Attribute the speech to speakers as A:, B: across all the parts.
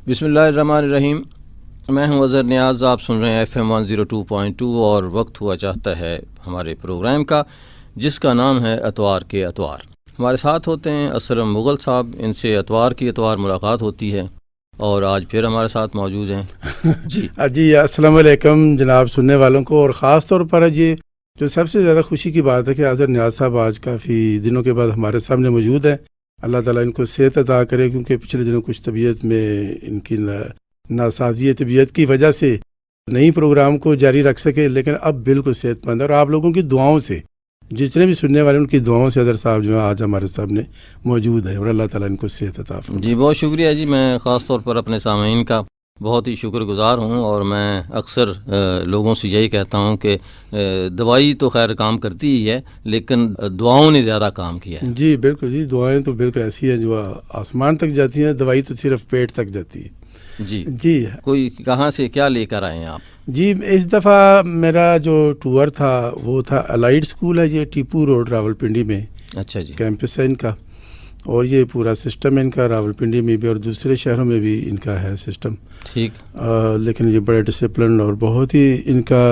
A: بسم اللہ الرحمن الرحیم. میں ہوں اظہر نیاز. آپ سن رہے ہیں FM 102.2 اور وقت ہوا چاہتا ہے ہمارے پروگرام کا جس کا نام ہے اتوار کے اتوار. ہمارے ساتھ ہوتے ہیں اسلم مغل صاحب. ان سے اتوار کی اتوار ملاقات ہوتی ہے اور آج پھر ہمارے ساتھ موجود ہیں.
B: جی السلام علیکم جناب سننے والوں کو. اور خاص طور پر یہ جو سب سے زیادہ خوشی کی بات ہے کہ اظہر نیاز صاحب آج کافی دنوں کے بعد ہمارے سامنے موجود ہیں. اللہ تعالیٰ ان کو صحت عطا کرے کیونکہ پچھلے دنوں کچھ طبیعت میں ان کی ناسازی طبیعت کی وجہ سے نئی پروگرام کو جاری رکھ سکے، لیکن اب بالکل صحت مند ہے. اور آپ لوگوں کی دعاؤں سے، جتنے بھی سننے والے ان کی دعاؤں سے اظہر صاحب جو ہے آج ہمارے سامنے موجود ہیں اور اللہ تعالیٰ ان کو صحت عطا فرمائے.
A: جی بہت شکریہ جی. میں خاص طور پر اپنے سامعین کا بہت ہی شکر گزار ہوں اور میں اکثر لوگوں سے یہی کہتا ہوں کہ دوائی تو خیر کام کرتی ہی ہے لیکن دعاؤں نے زیادہ کام کیا ہے.
B: جی بالکل جی. دعائیں تو بالکل ایسی ہیں جو آسمان تک جاتی ہیں، دوائی تو صرف پیٹ تک جاتی ہے.
A: جی کوئی کہاں سے کیا لے کر آئے ہیں آپ؟
B: جی اس دفعہ میرا جو ٹور تھا وہ تھا الائڈ اسکول ہے، یہ ٹیپو روڈ راولپنڈی میں.
A: اچھا جی.
B: کیمپس ہے ان کا اور یہ پورا سسٹم ہے ان کا راولپنڈی میں بھی اور دوسرے شہروں میں بھی ان کا ہے سسٹم.
A: ٹھیک.
B: لیکن یہ بڑے ڈسپلن اور بہت ہی ان کا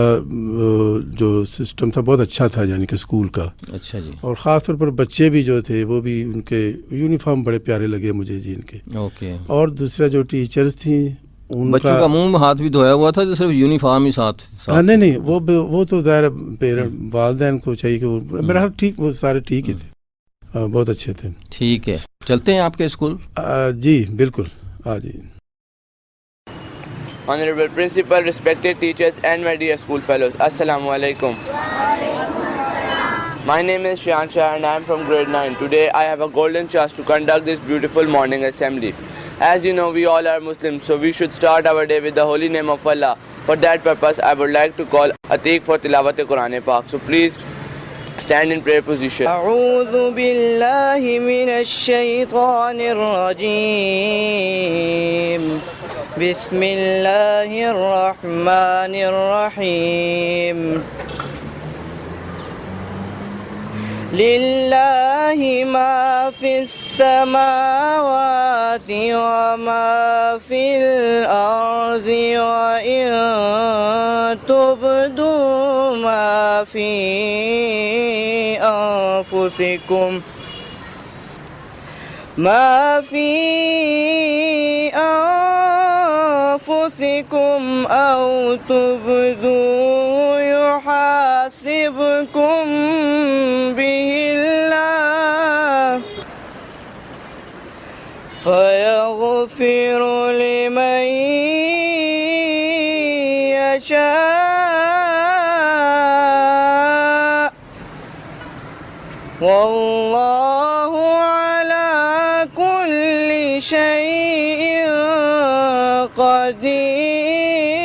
B: جو سسٹم تھا بہت اچھا تھا یعنی کہ اسکول کا.
A: اچھا جی.
B: اور خاص طور پر بچے بھی جو تھے وہ بھی ان کے یونیفارم بڑے پیارے لگے مجھے جی ان کے.
A: اوکے.
B: اور دوسرا جو ٹیچرز تھیں
A: بچوں کا منہ ہاتھ بھی دھویا ہوا تھا جو صرف یونیفارم ہی ساتھ؟
B: نہیں وہ تو ظاہر پیرنٹ والدین کو چاہیے کہ میرا ٹھیک وہ سارے ٹھیک ہی تھے، بہت اچھے تھے.
A: ٹھیک ہے چلتے ہیں آپ کے اسکول.
B: جی بالکل. جی.
C: Honorable Principal, respected teachers and my dear school fellows, Assalamu alaikum. My name is Shyan Shah and I am from grade 9. Today I have a golden chance to conduct this beautiful morning assembly. As you know, we all are Muslims, so we should start our day with the holy name of Allah. For that purpose, I would like to call Atiq for Tilawat Quran Pak. So please stand in prayer position.
D: أعوذ بالله من الشيطان الرجيم. بسم الله الرحمن الرحيم. لله ما في السماوات وما في الأرض وإن تبدوا ما في أنفسكم أو تبدوا يحاسبكم به الله فيغفر لمن يشاء والله على كل شيء قدير.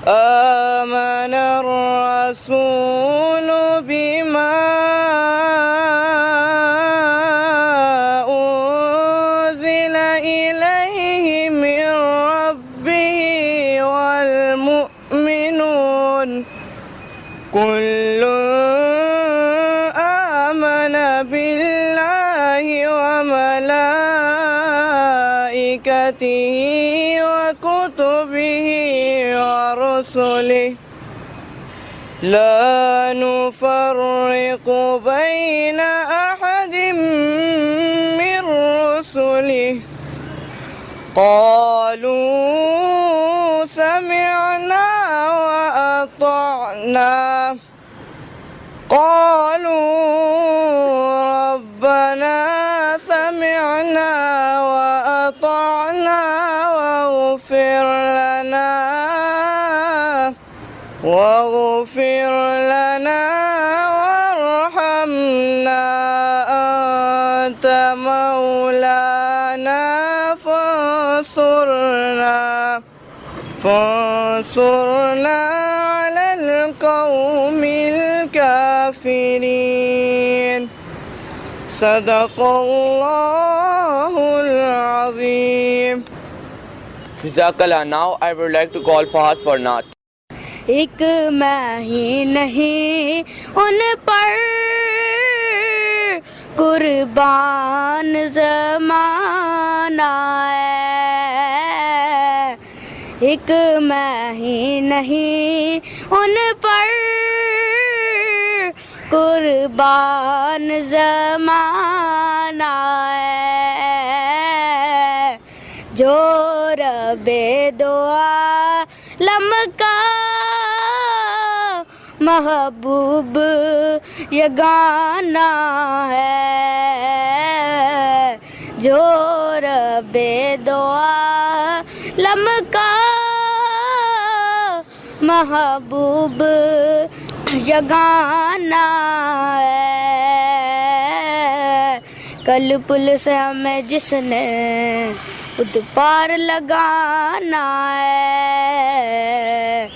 D: آمن الرسول بما أنزل إليه من ربه والمؤمنون كل آمن بالله وملائكته وكتبه ورسله لا نفرق بين أحد من رسله قالوا سمعنا وأطعنا قالوا ربنا سمعنا وأطعنا واغفر لنا وارحمنا أنت مولانا فانصرنا على القوم الكافرين. صدق الله العظيم.
C: Jazakallah. Now I would like to call Fahad for Naat.
E: ایک میں ہی نہیں ان پر قربان زمانہ ہے، ایک میں ہی نہیں ان پر قربان زمانہ ہے، جو رب دو عالم کا محبوب یگانہ ہے، جو رب دو عالم کا محبوب یگانہ ہے، کل پل سے ہمیں جس نے خود پار لگانا ہے،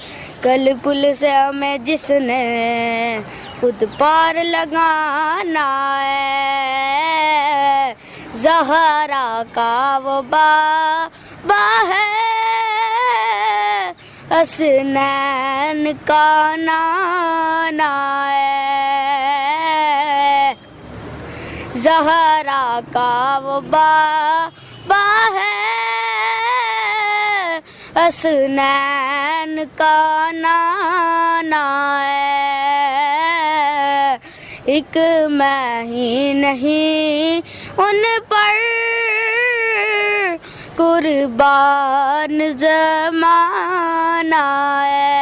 E: کل پل سے ہمیں جس نے خود پار لگانا ہے، زہرا کا وہ بابا ہے، حسنین کا نانا ہے، زہرا کا وہ بابا ہے، حسنین کا نانا ہے، ایک میں ہی نہیں ان پر قربان زمانہ ہے،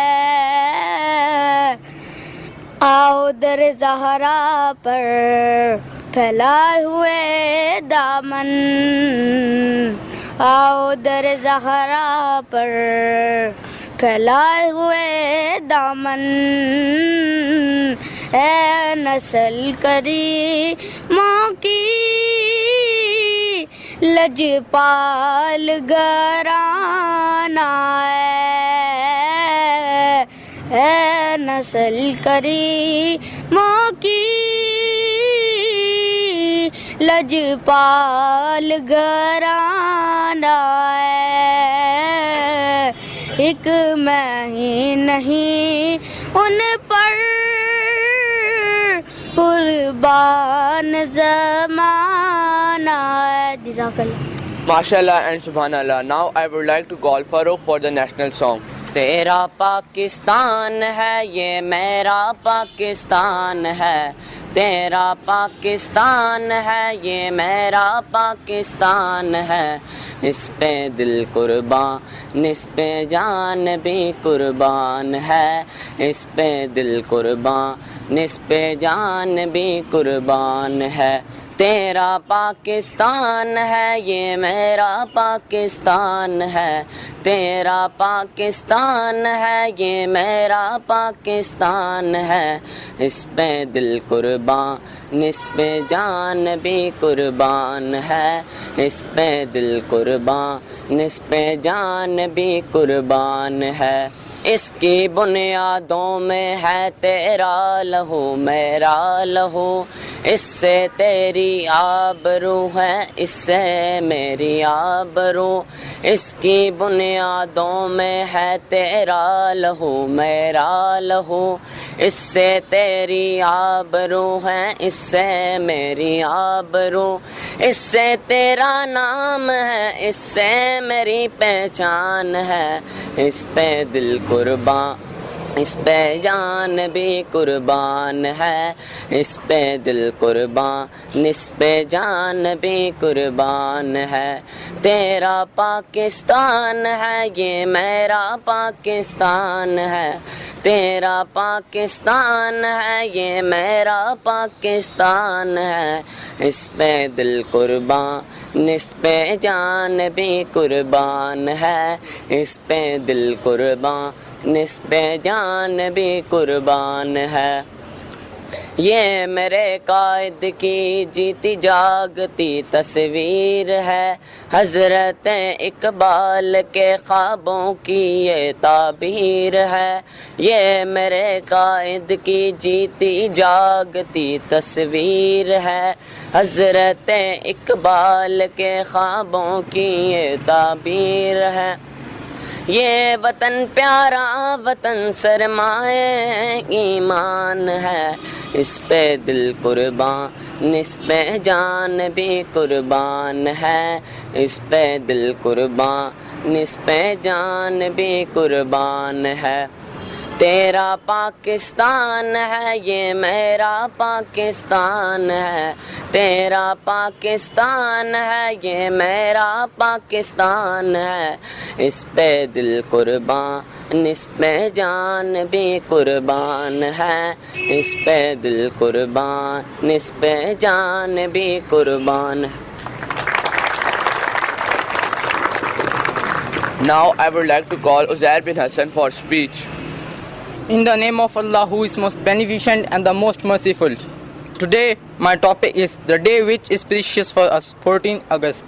E: آؤ در زہرا پر پھیلائے ہوئے دامن، آؤ در زہرا پر پھیلائے ہوئے دامن، اے نسل کریموں کی لجپال گھرانہ ہے، اے نسل کریموں کی لجپال گھرانہ ہے، ایک میں ہی نہیں ان پر قربان زمانہ ہے۔ جزاک اللہ۔
C: MashaAllah and Subhanallah. Now I would like to call Farooq for the national song.
D: تیرا پاکستان ہے یہ میرا پاکستان ہے، تیرا پاکستان ہے یہ میرا پاکستان ہے، اس پہ دل قربان اس پہ جان بھی قربان ہے، اس پہ دل قربان اس پہ جان بھی قربان ہے، تیرا پاکستان ہے یہ میرا پاکستان ہے، تیرا پاکستان ہے یہ میرا پاکستان ہے، اس پہ دل قربان اس پہ جان بھی قربان ہے، اس پہ دل قربان اس پہ جان بھی قربان ہے، اس کی بنیادوں میں ہے تیرا لہو میرا لہو، اس سے تیری آبرو ہے اس سے میری آبرو، اس کی بنیادوں میں ہے تیرا لہو میرا لہو، اس سے تیری آبرو ہے اس سے میری آبرو، اس سے تیرا نام ہے اس سے میری پہچان ہے، اس پہ دل قربان اس پہ جان بھی قربان ہے، اس پہ دل قربان اس پہ جان بھی قربان ہے، تیرا پاکستان ہے یہ میرا پاکستان ہے، تیرا پاکستان ہے یہ میرا پاکستان ہے، اس پہ دل قربان اس پہ جان بھی قربان ہے، اس پہ دل قربان اس پہ جان بھی قربان ہے، یہ میرے قائد کی جیتی جاگتی تصویر ہے، حضرت اقبال کے خوابوں کی یہ تعبیر ہے، یہ میرے قائد کی جیتی جاگتی تصویر ہے، حضرت اقبال کے خوابوں کی یہ تعبیر ہے، یہ وطن پیارا وطن سرمایہ ایمان ہے، اس پہ دل قربان اس پہ جان بھی قربان ہے، اس پہ دل قربان اس پہ جان بھی قربان ہے۔ تیرا پاکستان ہے یہ میرا پاکستان ہے، تیرا پاکستان ہے یہ میرا پاکستان ہے، اس پہ دل قربان اس پہ جان بھی قربان ہے، اس پہ دل قربان اس پہ جان بھی قربان ہے۔
C: Now I would like to call Uzair bin Hassan for speech.
F: In the name of Allah, who is most beneficent and the most merciful. Today, my topic is the day which is precious for us, 14 August.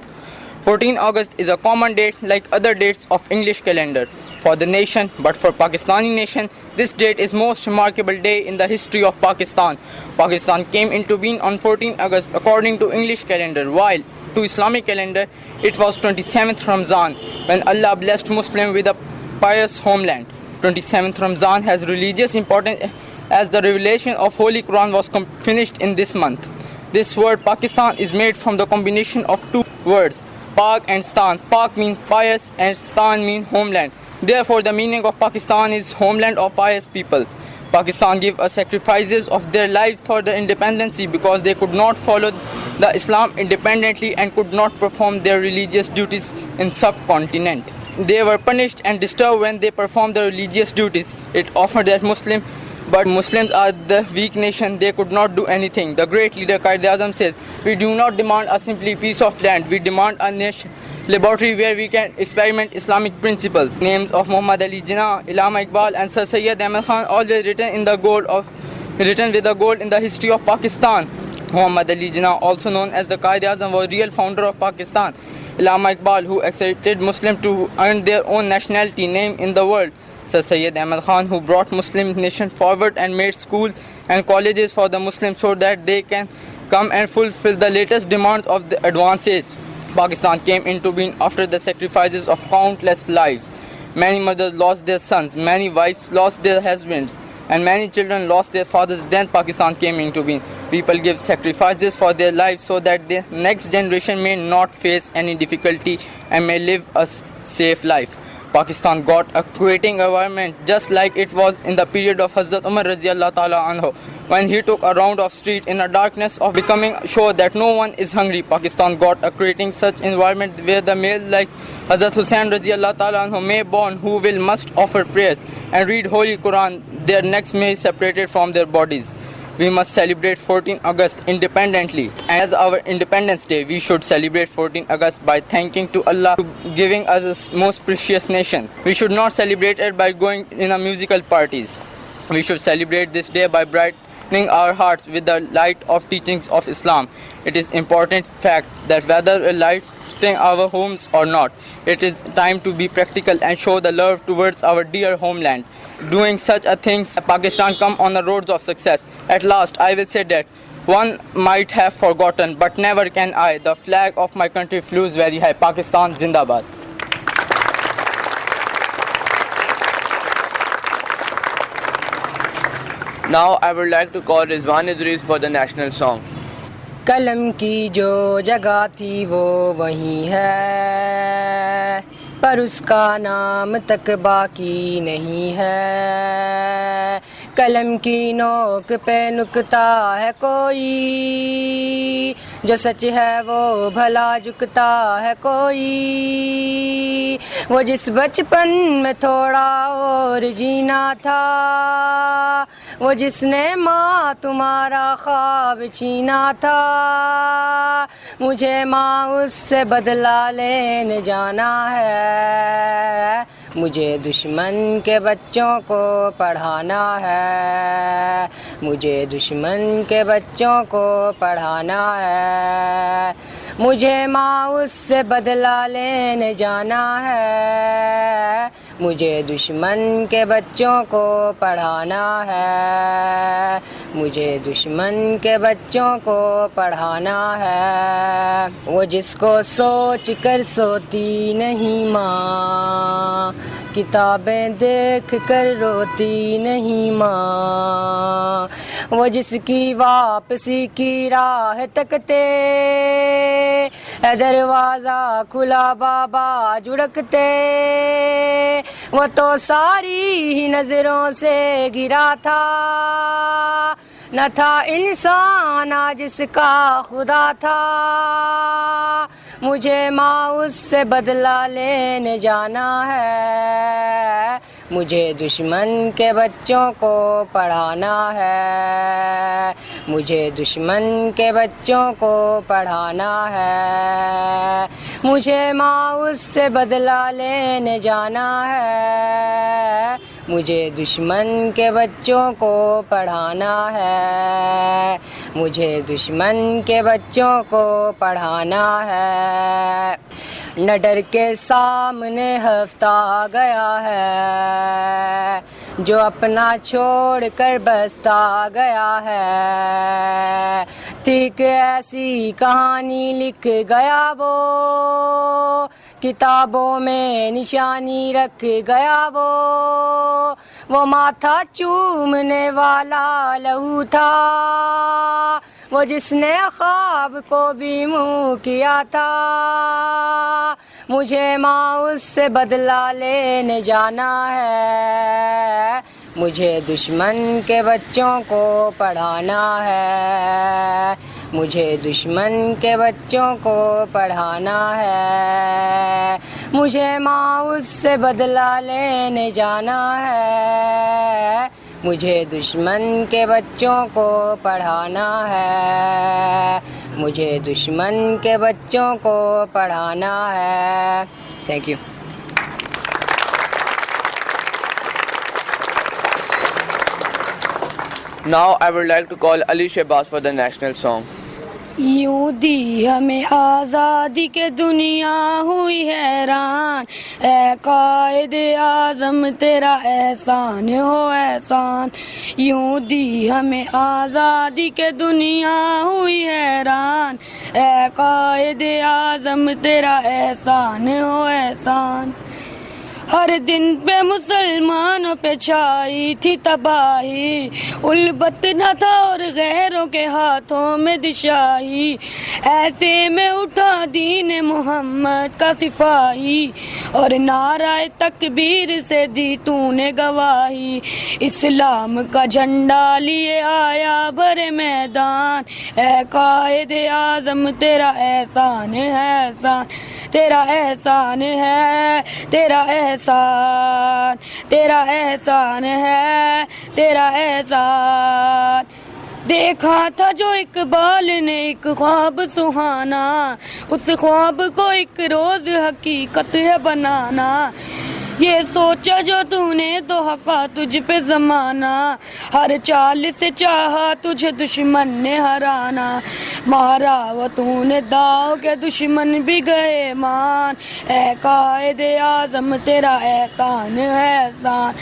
F: 14 August is a common date like other dates of English calendar for the nation, but for Pakistani nation, this date is most remarkable day in the history of Pakistan. Pakistan came into being on 14 August according to English calendar, while to Islamic calendar, it was 27th Ramzan, when Allah blessed Muslim with a pious homeland. 27th Ramzan has religious importance as the revelation of Holy Quran was finished in this month. This word Pakistan is made from the combination of two words, Pak and Stan. Pak means pious and Stan means homeland. Therefore, the meaning of Pakistan is homeland of pious people. Pakistan gave us sacrifices of their lives for the independence because they could not follow the Islam independently and could not perform their religious duties in subcontinent. They were punished and disturbed when they performed their religious duties. It offered that but Muslims are the weak nation, they could not do anything. The great leader Quaid-e-Azam says, we do not demand a simply piece of land, we demand a nation laboratory where we can experiment Islamic principles. Names of Muhammad Ali Jinnah, Allama Iqbal and Sir Syed Ahmad Khan always written with the gold in the history of Pakistan. Muhammad Ali Jinnah, also known as the Quaid-e-Azam, was real founder of Pakistan. Allama Iqbal, who accepted Muslims to earn their own nationality name in the world. Sir Syed Ahmad Khan, who brought Muslim nation forward and made schools and colleges for the Muslims so that they can come and fulfill the latest demands of the advanced age. Pakistan came into being after the sacrifices of countless lives. Many mothers lost their sons, many wives lost their husbands, and many children lost their fathers. Then Pakistan came into being. People give sacrifices for their lives so that the next generation may not face any difficulty and may live a safe life. Pakistan got a creating environment just like it was in the period of Hazrat Umar Raziyallahu Ta'ala Anhu, when he took a round of street in the darkness of becoming sure that no one is hungry. Pakistan got a creating such environment where the male like Hazrat Hussain Raziyallahu Ta'ala Anhu may born who will must offer prayers and read Holy Quran, their necks may be separated from their bodies. We must celebrate 14 August independently. As our Independence Day, we should celebrate 14 August by thanking to Allah for giving us the most precious nation. We should not celebrate it by going in a musical parties. We should celebrate this day by brightening our hearts with the light of teachings of Islam. It is important fact that whether we lighten our homes or not, it is time to be practical and show the love towards our dear homeland. Doing such a things, Pakistan come on the roads of success. At last, I will say that one might have forgotten, but never can I. The flag of my country flies very high. Pakistan Zindabad.
C: Now I would like to call Rizwan Idris for the national song.
G: قلم کی جو جگہ تھی وہ وہیں ہے، پر اس کا نام تک باقی نہیں ہے۔ قلم کی نوک پہ نکتا ہے کوئی، جو سچ ہے وہ بھلا جھکتا ہے کوئی۔ وہ جس بچپن میں تھوڑا اور جینا تھا، وہ جس نے ماں تمہارا خواب چھینا تھا، مجھے ماں اس سے بدلہ لینے جانا ہے، مجھے دشمن کے بچوں کو پڑھانا ہے، مجھے دشمن کے بچوں کو پڑھانا ہے، مجھے ماں اس سے بدلہ لینے جانا ہے، مجھے دشمن کے بچوں کو پڑھانا ہے، مجھے دشمن کے بچوں کو پڑھانا ہے۔ وہ جس کو سوچ کر سوتی نہیں ماں، کتابیں دیکھ کر روتی نہیں ماں، وہ جس کی واپسی کی راہ تکتے دروازہ کھلا بابا جھڑکتے، وہ تو ساری ہی نظروں سے گرا تھا، نہ تھا انسان جس کا خدا تھا، مجھے ماں اس سے بدلہ لینے جانا ہے، مجھے دشمن کے بچوں کو پڑھانا ہے، مجھے دشمن کے بچوں کو پڑھانا ہے، مجھے ماں اس سے بدلہ لینے جانا ہے، مجھے دشمن کے بچوں کو پڑھانا ہے، مجھے دشمن کے بچوں کو پڑھانا ہے، نہ ڈر کے سامنے ہفتہ آ گیا ہے، جو اپنا چھوڑ کر بستا گیا ہے، تھی کہ ایسی کہانی لکھ گیا وہ، کتابوں میں نشانی رکھ گیا وہ ماتھا چومنے والا لہو تھا، وہ جس نے خواب کو بھی منہ کیا تھا، مجھے ماں اس سے بدلہ لینے جانا ہے، مجھے دشمن کے بچوں کو پڑھانا ہے، مجھے دشمن کے بچوں کو پڑھانا ہے، مجھے ماں اس سے بدلہ لینے جانا ہے، مجھے دشمن کے بچوں کو پڑھانا ہے، مجھے دشمن کے بچوں کو پڑھانا ہے۔ Thank you.
C: Now I would like to call Ali Shehbaz for the national song.
E: یوں دی ہمیں آزادی کے دنیا ہوئی حیران، اے قائد اعظم تیرا احسان ہو احسان، یوں دی ہمیں آزادی کے دنیا ہوئی حیران، اے قائد اعظم تیرا احسان ہو احسان، ہر دن پہ مسلمانوں پہ چھائی تھی تباہی، البت نہ تھا اور غیروں کے ہاتھوں میں دشاہی، ایسے میں اٹھا دین محمد کا سپاہی، اور نعرہ تکبیر سے دی تو نے گواہی، اسلام کا جھنڈا لیے آیا بھرے میدان، اے قائد اعظم تیرا احسان ہے احسان، تیرا احسان ہے، تیرا احسان، تیرا احسان ہے، تیرا احسان، دیکھا تھا جو اقبال نے ایک خواب سہانا، اس خواب کو ایک روز حقیقت ہے بنانا، یہ سوچا جو تو نے تو حقا تجھ پہ زمانہ، ہر چال سے چاہا تجھے دشمن نے ہرانا، مارا وہ تو نے داؤ کے دشمن بھی گئے مان، اے قائد اعظم تیرا احسان ہے احسان،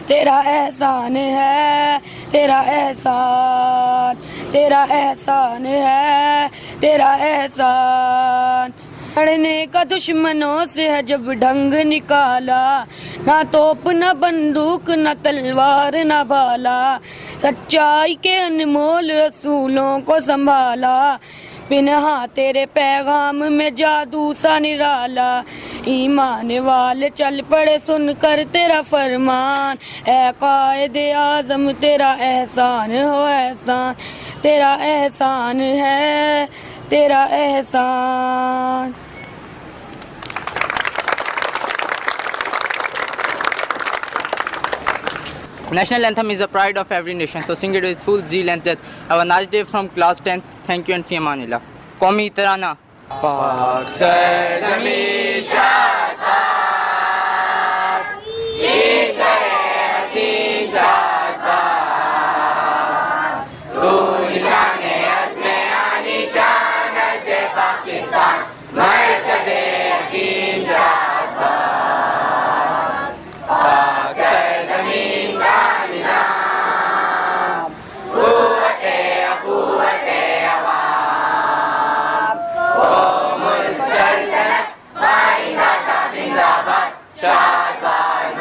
E: تیرا احسان ہے، تیرا احسان، تیرا احسان ہے، تیرا احسان، لڑنے کا دشمنوں سے ہے جب ڈھنگ نکالا، نہ توپ نہ بندوق نہ تلوار نہ بھالا، سچائی کے انمول رسولوں کو سنبھالا، پنہا تیرے پیغام میں جادو سا نرالا، ایمان والے چل پڑے سن کر تیرا فرمان، اے قائد اعظم تیرا احسان ہو احسان، تیرا احسان ہے، تیرا احسان۔
F: National anthem is the pride of every nation, so sing it with full zeal and zest. Have a nice day from class 10th. Thank you and fi amanillah. قومی ترانہ۔
C: پاک سرزمین شاد باد، عشق حسین شاد باد، تو نشان عزم عالی شان عز پاکستان، مرکز یقین شاد باد، پاک سرزمین کا نظام، قوت قوت عوام، قوم السلطنت بائندہ کا زندہ باد، شاد باد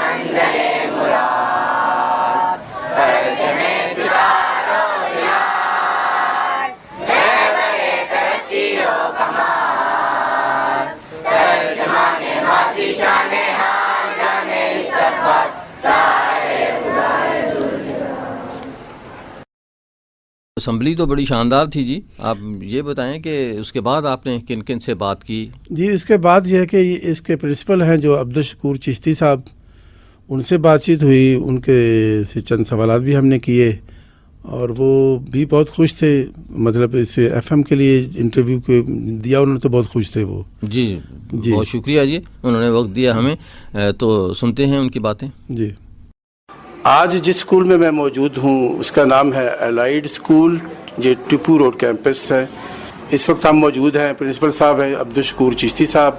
A: اسمبلی تو بڑی شاندار تھی جی، آپ یہ بتائیں کہ اس کے بعد آپ نے کن کن سے بات کی؟
B: جی اس کے بعد یہ ہے کہ اس کے پرنسپل ہیں جو عبدالشکور چشتی صاحب، ان سے بات چیت ہوئی، ان کے سے چند سوالات بھی ہم نے کیے اور وہ بھی بہت خوش تھے، مطلب اس ایف ایم کے لیے انٹرویو کے دیا انہوں نے تو بہت خوش تھے وہ.
A: جی بہت شکریہ جی، انہوں نے وقت دیا ہمیں، تو سنتے ہیں ان کی باتیں.
B: جی آج جس اسکول میں میں موجود ہوں اس کا نام ہے الائڈ اسکول، یہ ٹیپو روڈ کیمپس ہے. اس وقت ہم موجود ہیں، پرنسپل صاحب ہیں عبدالشکور چشتی صاحب،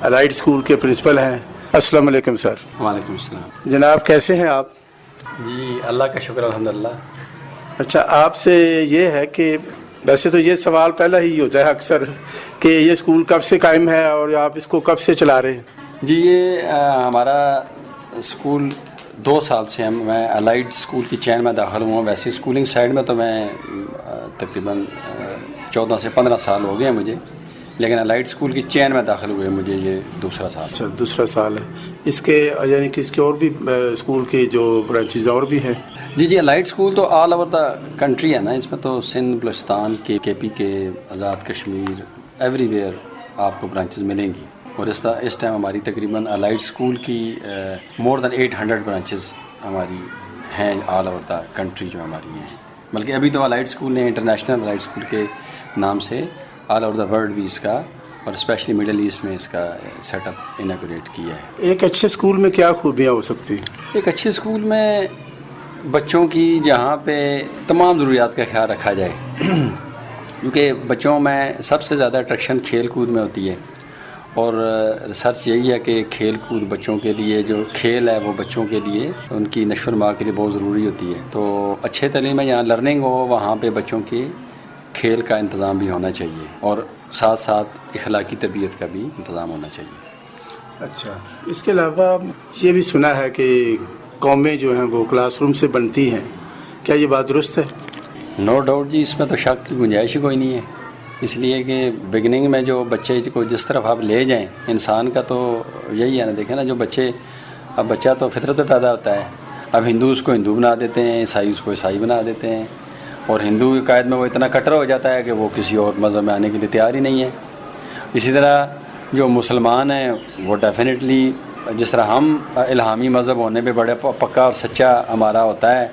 B: الائڈ اسکول کے پرنسپل ہیں. السلام علیکم سر.
H: وعلیکم السلام.
B: جناب کیسے ہیں آپ؟
H: جی اللہ کا شکر الحمدللہ.
B: اچھا آپ سے یہ ہے کہ ویسے تو یہ سوال پہلا ہی ہوتا ہے اکثر کہ یہ اسکول کب سے قائم ہے اور آپ اس کو کب سے چلا رہے ہیں؟
H: جی یہ ہمارا اسکول 2 سال سے میں الائڈ اسکول کی چین میں داخل ہوا ہوں. ویسے اسکولنگ سائڈ میں تو میں تقریباً 14 سے 15 سال ہو گئے ہیں مجھے، لیکن الائڈ اسکول کی چین میں داخل ہوئے مجھے یہ دوسرا سال.
B: اچھا دوسرا سال ہے. اس کے یعنی کہ اس کے اور بھی اسکول کے جو برانچز اور بھی ہیں؟
H: جی الائڈ اسکول تو آل اوور دا کنٹری ہے نا، اس میں تو سندھ، بلوچستان کے پی کے، آزاد کشمیر، ایوری ویئر آپ کو برانچز ملیں گی. اور اس ٹائم ہماری تقریباً الائڈ اسکول کی مور دین 800 برانچز ہماری ہیں آل اوور دا کنٹری جو ہماری ہیں. بلکہ ابھی تو الائڈ اسکول نے انٹرنیشنل الائڈ اسکول کے نام سے آل اوور دا ورلڈ بھی اس کا اور اسپیشلی مڈل ایسٹ میں اس کا سیٹ اپ اناگوریٹ کیا ہے.
B: ایک اچھے اسکول میں کیا خوبیاں ہو سکتی ہیں؟
H: ایک اچھے اسکول میں بچوں کی جہاں پہ تمام ضروریات کا خیال رکھا جائے کیونکہ بچوں میں سب سے زیادہ اٹریکشن کھیل کود میں ہوتی ہے اور ریسرچ یہی ہے کہ کھیل کود بچوں کے لیے، جو کھیل ہے وہ بچوں کے لیے ان کی نشو و نما کے لیے بہت ضروری ہوتی ہے. تو اچھے تعلیم میں جہاں لرننگ ہو وہاں پہ بچوں کے کھیل کا انتظام بھی ہونا چاہیے اور ساتھ ساتھ اخلاقی تربیت کا بھی انتظام ہونا چاہیے.
B: اچھا اس کے علاوہ یہ بھی سنا ہے کہ قومیں جو ہیں وہ کلاس روم سے بنتی ہیں، کیا یہ بات درست ہے؟
H: نو ڈاؤٹ جی، اس میں تو شک کی گنجائش ہی کوئی نہیں ہے. اس لیے کہ بگننگ میں جو بچے کو جس طرف آپ لے جائیں، انسان کا تو یہی ہے نا. دیکھیں نا جو اب بچہ تو فطرت پہ پیدا ہوتا ہے. اب ہندو اس کو ہندو بنا دیتے ہیں، عیسائی اس کو عیسائی بنا دیتے ہیں، اور ہندو کی قائد میں وہ اتنا کٹر ہو جاتا ہے کہ وہ کسی اور مذہب میں آنے کے لیے تیار ہی نہیں ہے. اسی طرح جو مسلمان ہیں وہ ڈیفینیٹلی جس طرح ہم الہامی مذہب ہونے پہ بڑے پکا اور سچا ہمارا ہوتا ہے،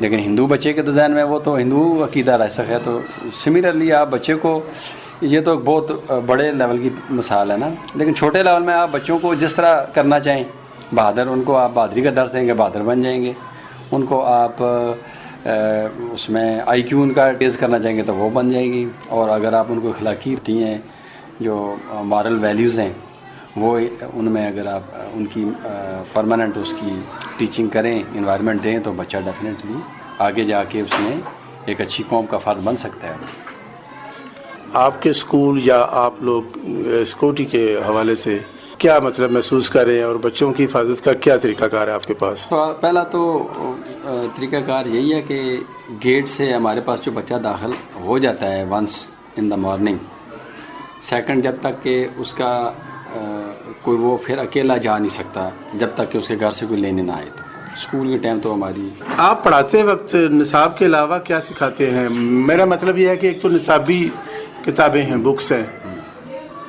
H: لیکن ہندو بچے کے تو ذہن میں وہ تو ہندو عقیدہ راسخ ہے. تو سملرلی آپ بچے کو، یہ تو بہت بڑے لیول کی مثال ہے نا، لیکن چھوٹے لیول میں آپ بچوں کو جس طرح کرنا چاہیں، بہادر، ان کو آپ بہادری کا درس دیں گے بہادر بن جائیں گے. ان کو آپ اس میں آئی کیو ان کا ٹیسٹ کرنا چاہیں گے تو وہ بن جائے گی. اور اگر آپ ان کو اخلاقی ہوتی ہیں جو مارل ویلیوز ہیں وہ ان میں اگر آپ ان کی پرماننٹ اس کی ٹیچنگ کریں، انوائرمنٹ دیں، تو بچہ ڈیفینیٹلی آگے جا کے اس میں ایک اچھی قوم کا فرد بن سکتا ہے.
B: آپ کے اسکول یا آپ لوگ سیکورٹی کے حوالے سے کیا مطلب محسوس کر رہے ہیں اور بچوں کی حفاظت کا کیا طریقہ کار ہے آپ کے پاس؟
H: پہلا تو طریقہ کار یہی ہے کہ گیٹ سے ہمارے پاس جو بچہ داخل ہو جاتا ہے once in the morning, second جب تک کہ اس کا کوئی وہ پھر اکیلا جا نہیں سکتا جب تک کہ اس کے گھر سے کوئی لینے نہ آئے. تو اسکول کے ٹائم تو ہماری
B: آپ پڑھاتے وقت نصاب کے علاوہ کیا سکھاتے ہیں؟ میرا مطلب یہ ہے کہ ایک تو نصابی کتابیں ہیں، بکس ہیں،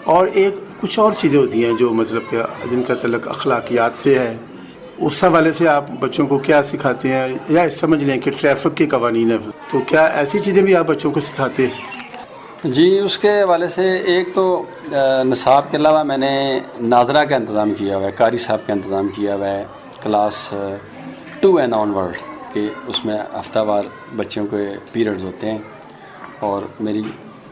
B: اور ایک کچھ اور چیزیں ہوتی ہیں جو مطلب کہ جن کا تعلق اخلاقیات سے ہے. اس حوالے سے آپ بچوں کو کیا سکھاتے ہیں؟ یا سمجھ لیں کہ ٹریفک کے قوانین ہیں، تو کیا ایسی چیزیں بھی آپ بچوں کو سکھاتے ہیں؟
H: جی اس کے حوالے سے ایک تو نصاب کے علاوہ میں نے ناظرہ کا انتظام کیا ہوا ہے، قاری صاحب کا انتظام کیا ہوا ہے کلاس 2 اینڈ آن ورڈ، کہ اس میں ہفتہ وار بچوں کے پیریڈز ہوتے ہیں. اور میری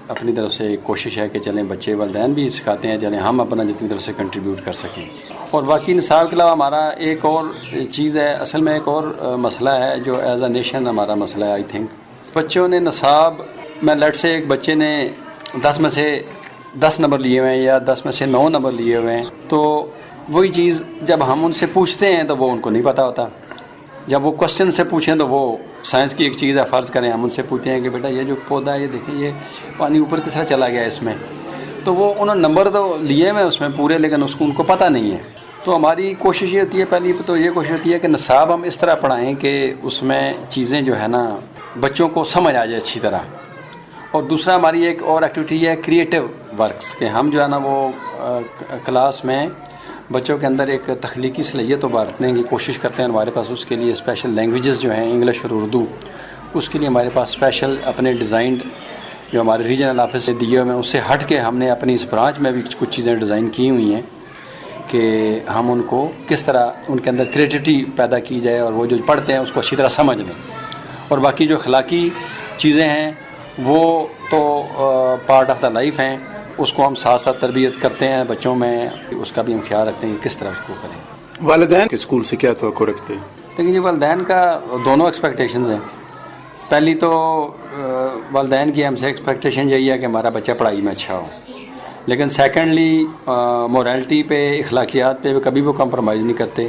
H: اپنی طرف سے ایک کوشش ہے کہ چلیں بچے والدین بھی سکھاتے ہیں، چلیں ہم اپنا جتنی طرف سے کنٹریبیوٹ کر سکیں. اور باقی نصاب کے علاوہ ہمارا ایک اور چیز ہے، اصل میں ایک اور مسئلہ ہے جو ایز اے نیشن ہمارا مسئلہ ہے. آئی تھنک بچوں نے نصاب میں لیٹ سے ایک بچے نے 10 میں سے 10 نمبر لیے ہوئے ہیں یا 10 میں سے 9 نمبر لیے ہوئے ہیں، تو وہی چیز جب ہم ان سے پوچھتے ہیں تو وہ ان کو نہیں پتہ ہوتا. جب وہ کوشچن سے پوچھیں تو وہ سائنس کی ایک چیز ہے، فرض کریں ہم ان سے پوچھتے ہیں کہ بیٹا یہ جو پودا ہے یہ دیکھیں یہ پانی اوپر کس طرح چلا گیا اس میں، تو وہ انہوں نے نمبر تو لیے ہوئے اس میں پورے، لیکن اس کو ان کو پتہ نہیں ہے. تو ہماری کوشش یہ ہوتی ہے، پہلی تو یہ کوشش ہوتی ہے کہ نصاب ہم اس طرح پڑھائیں کہ اس میں چیزیں جو ہے نا بچوں کو سمجھ آ جائے اچھی طرح. اور دوسرا ہماری ایک اور ایکٹیویٹی ہے کریٹیو ورکس، کہ ہم جو ہے نا وہ کلاس میں بچوں کے اندر ایک تخلیقی صلاحیت ابھارنے کی کوشش کرتے ہیں. ہمارے پاس اس کے لیے اسپیشل لینگویجز جو ہیں انگلش اور اردو، اس کے لیے ہمارے پاس اسپیشل اپنے ڈیزائنڈ جو ہمارے ریجنل آفس سے دیے ہوئے ہیں، اس سے ہٹ کے ہم نے اپنی اس برانچ میں بھی کچھ چیزیں ڈیزائن کی ہوئی ہیں کہ ہم ان کو کس طرح ان کے اندر کریٹیوٹی پیدا کی جائے اور وہ جو پڑھتے ہیں اس کو اچھی طرح سمجھ لیں. اور باقی جو اخلاقی چیزیں ہیں وہ تو پارٹ آف دا لائف ہیں، اس کو ہم ساتھ ساتھ تربیت کرتے ہیں بچوں میں، اس کا بھی ہم خیال رکھتے ہیں کہ کس طرح اس کو کریں.
B: والدین کے اسکول سے کیا توقع رکھتے ہیں؟
H: لیکن یہ والدین کا دونوں ایکسپیکٹیشنز ہیں. پہلی تو والدین کی ہم سے ایکسپیکٹیشن یہی ہے کہ ہمارا بچہ پڑھائی میں اچھا ہو، لیکن سیکنڈلی مورالٹی پہ، اخلاقیات پہ کبھی وہ کمپرومائز نہیں کرتے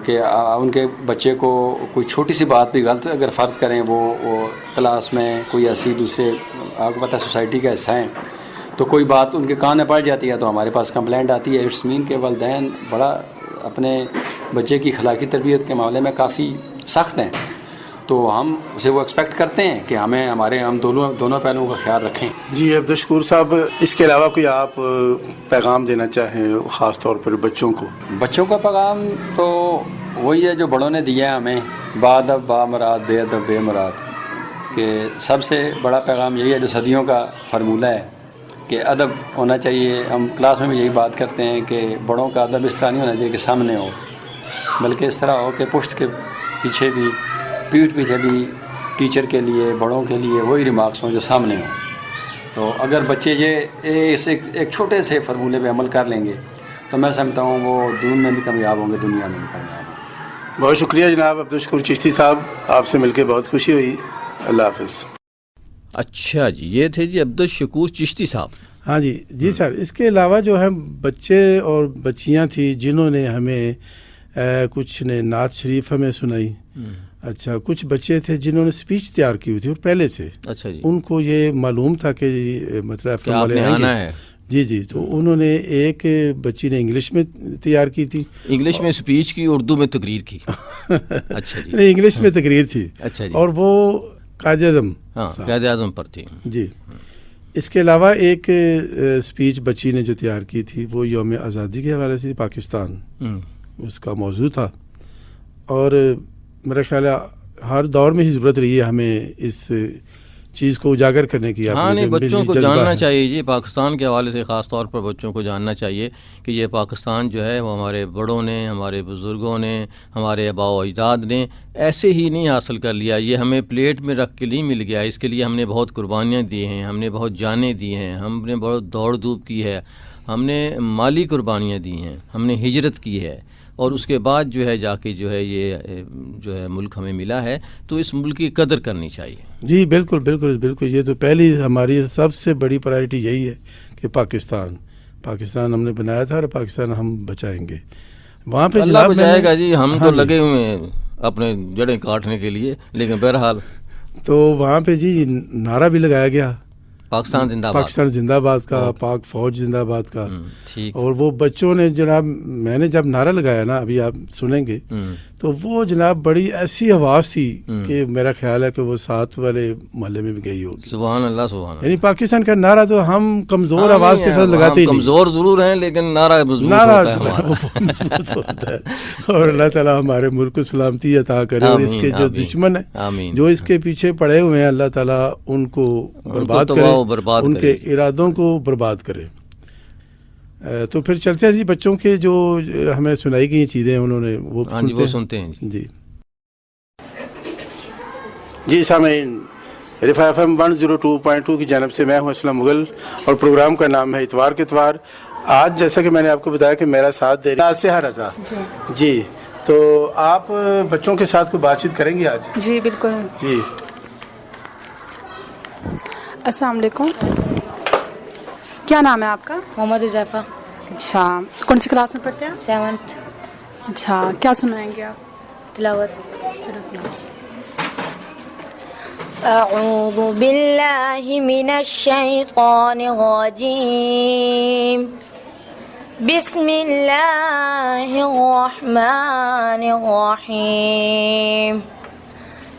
H: کہ ان کے بچے کو کوئی چھوٹی سی بات بھی غلط اگر فرض کریں، وہ کلاس میں کوئی ایسی دوسرے، آپ کو پتہ ہے سوسائٹی کا حصہ ہیں، تو کوئی بات ان کے کان میں پڑ جاتی ہے تو ہمارے پاس کمپلینٹ آتی ہے. اٹس مین کہ والدین بڑا اپنے بچے کی اخلاقی تربیت کے معاملے میں کافی سخت ہیں، تو ہم اسے وہ ایکسپیکٹ کرتے ہیں کہ ہم دونوں پہلوؤں کا خیال رکھیں.
B: جی عبدالشکور صاحب، اس کے علاوہ کوئی آپ پیغام دینا چاہیں خاص طور پر بچوں کو؟
H: بچوں کا پیغام تو وہی ہے جو بڑوں نے دیا ہے ہمیں، بادب با مراد، بے ادب بے مراد، کہ سب سے بڑا پیغام یہی ہے جو صدیوں کا فارمولہ ہے کہ ادب ہونا چاہیے. ہم کلاس میں بھی یہی بات کرتے ہیں کہ بڑوں کا ادب اس طرح نہیں ہونا چاہیے کہ سامنے ہو، بلکہ اس طرح ہو کہ پشت کے پیچھے بھی، پیٹھ پیچھے بھی ٹیچر کے لیے، بڑوں کے لیے وہی ریمارکس ہوں جو سامنے ہوں. تو اگر بچے یہ اس ایک چھوٹے سے فارمولے پہ عمل کر لیں گے تو میں سمجھتا ہوں وہ دین میں بھی کامیاب ہوں گے، دنیا میں بھی کامیاب ہوں گے.
B: بہت شکریہ جناب عبدالشکور چشتی صاحب، آپ سے مل کے بہت خوشی ہوئی. اللہ حافظ.
A: اچھا جی، یہ تھے جی عبدالشکور چشتی صاحب.
B: ہاں جی سر. اس کے علاوہ جو ہے بچے اور بچیاں تھیں جنہوں نے ہمیں کچھ نے نعت شریف ہمیں سنائی. اچھا، کچھ بچے تھے جنہوں نے اسپیچ تیار کی ہوئی تھی اور پہلے سے
A: اچھا جی
B: ان کو یہ معلوم تھا کہ مطلب
A: آپ نے آنا ہے.
B: جی تو انہوں نے، ایک بچی نے انگلش میں تیار کی تھی،
A: انگلش میں اسپیچ کی، اردو میں تقریر کی. اچھا جی،
B: نہیں انگلش میں تقریر تھی.
A: اچھا جی.
B: اور وہ قائد اعظم،
A: ہاں قائد اعظم پر تھی.
B: جی. اس کے علاوہ ایک اسپیچ بچی نے جو تیار کی تھی وہ یوم آزادی کے حوالے سے پاکستان، اس کا موضوع تھا. اور میرا خیال ہے ہر دور میں ہی ضرورت رہی ہے ہمیں اس چیز کو اجاگر کرنے کی.
A: ہاں نہیں، بچوں کو جاننا چاہیے جی، پاکستان کے حوالے سے خاص طور پر بچوں کو جاننا چاہیے کہ یہ پاکستان جو ہے وہ ہمارے بڑوں نے، ہمارے بزرگوں نے، ہمارے آباء و اجداد نے ایسے ہی نہیں حاصل کر لیا. یہ ہمیں پلیٹ میں رکھ کے نہیں مل گیا. اس کے لیے ہم نے بہت قربانیاں دی ہیں، ہم نے بہت جانیں دی ہیں، ہم نے بہت دوڑ دھوپ کی ہے، ہم نے مالی قربانیاں دی ہیں، ہم نے ہجرت کی ہے، اور اس کے بعد جو ہے جا کے جو ہے یہ جو ہے ملک ہمیں ملا ہے. تو اس ملک کی قدر کرنی چاہیے.
B: جی بالکل. یہ تو پہلی ہماری سب سے بڑی پرائرٹی یہی ہے کہ پاکستان ہم نے بنایا تھا اور پاکستان ہم بچائیں گے. وہاں پہ
A: اللہ بچائے گا جی، ہم تو لگے ہوئے ہیں اپنے جڑیں کاٹنے کے لیے، لیکن بہرحال
B: تو وہاں پہ جی نعرہ بھی لگایا گیا،
A: پاکستان زندہ باد،
B: پاکستان زندہ باد کا، پاک فوج زندہ باد کا.
A: ٹھیک.
B: اور وہ بچوں نے جناب، میں نے جب نعرہ لگایا نا، ابھی آپ سنیں گے، تو وہ جناب بڑی ایسی آواز تھی کہ میرا خیال ہے کہ وہ ساتھ والے محلے میں بھی گئی ہوگی.
A: سبحان اللہ سبحان اللہ.
B: یعنی پاکستان کا نعرہ تو ہم کمزور آواز کے ساتھ لگاتے ہی نہیں.
A: کمزور ضرور ہیں لیکن نعرہ مضبوط ہوتا ہے.
B: اور اللہ تعالیٰ ہمارے ملک کو سلامتی عطا کرے، اور اس کے جو دشمن ہیں جو اس کے پیچھے پڑے ہوئے ہیں، اللہ تعالیٰ ان کو برباد کرے، ان کے ارادوں کو برباد کرے. تو پھر چلتے ہیں جی بچوں کے جو ہمیں سنائی گئی چیزیں انہوں نے وہ
A: سنتے ہیں.
B: جی سامعین، رفا FM 102.2 کی جانب سے میں ہوں اسلم مغل، اور پروگرام کا نام ہے اتوار کے اتوار. آج جیسا کہ میں نے آپ کو بتایا کہ میرا ساتھ دے رہا ہے رضا جی، تو آپ بچوں کے ساتھ کوئی بات چیت کریں گے آج؟
I: جی بالکل.
B: جی
I: السلام علیکم، کیا نام ہے آپ کا؟
E: محمد حذیفہ.
I: اچھا، کون سی کلاس میں پڑھتے ہیں؟
E: 7th.
I: اچھا، کیا سنائیں گے آپ؟
E: تلاوت.
I: چلو سنائیں.
E: اعوذ باللہ من الشیطان الرجیم، بسم اللہ الرحمن الرحیم،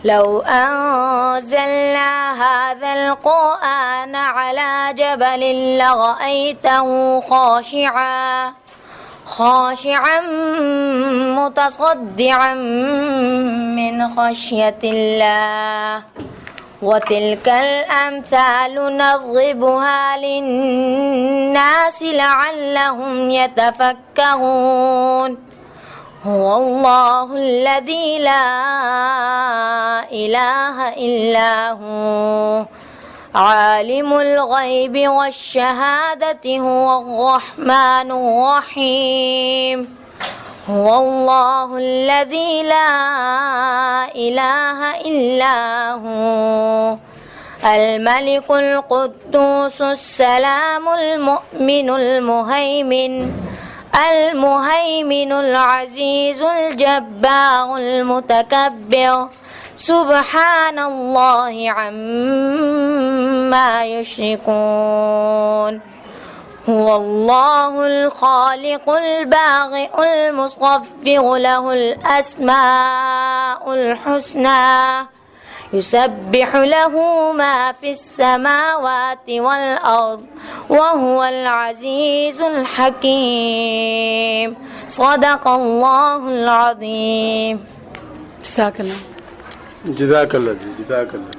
E: لو أنزلنا هذا القرآن على جبل لرأيته خاشعا متصدعا من خشية الله وتلك الأمثال نضربها للناس لعلهم يتفكرون هو الله الذي لا إله إلا هو عالم الغيب والشهادة هو الرحمن الرحيم هو الله الذي لا إله إلا هو الملك القدوس السلام المؤمن المهيمن العزيز الجبار المتكبر سبحان الله عما يشركون هو الله الخالق البارئ المصور له الأسماء الحسنى يسبح له ما في السماوات والأرض وهو العزيز الحكيم صدق الله العظيم.
I: جزاک اللہ.
B: جزاک اللہ جی، جزاک اللہ.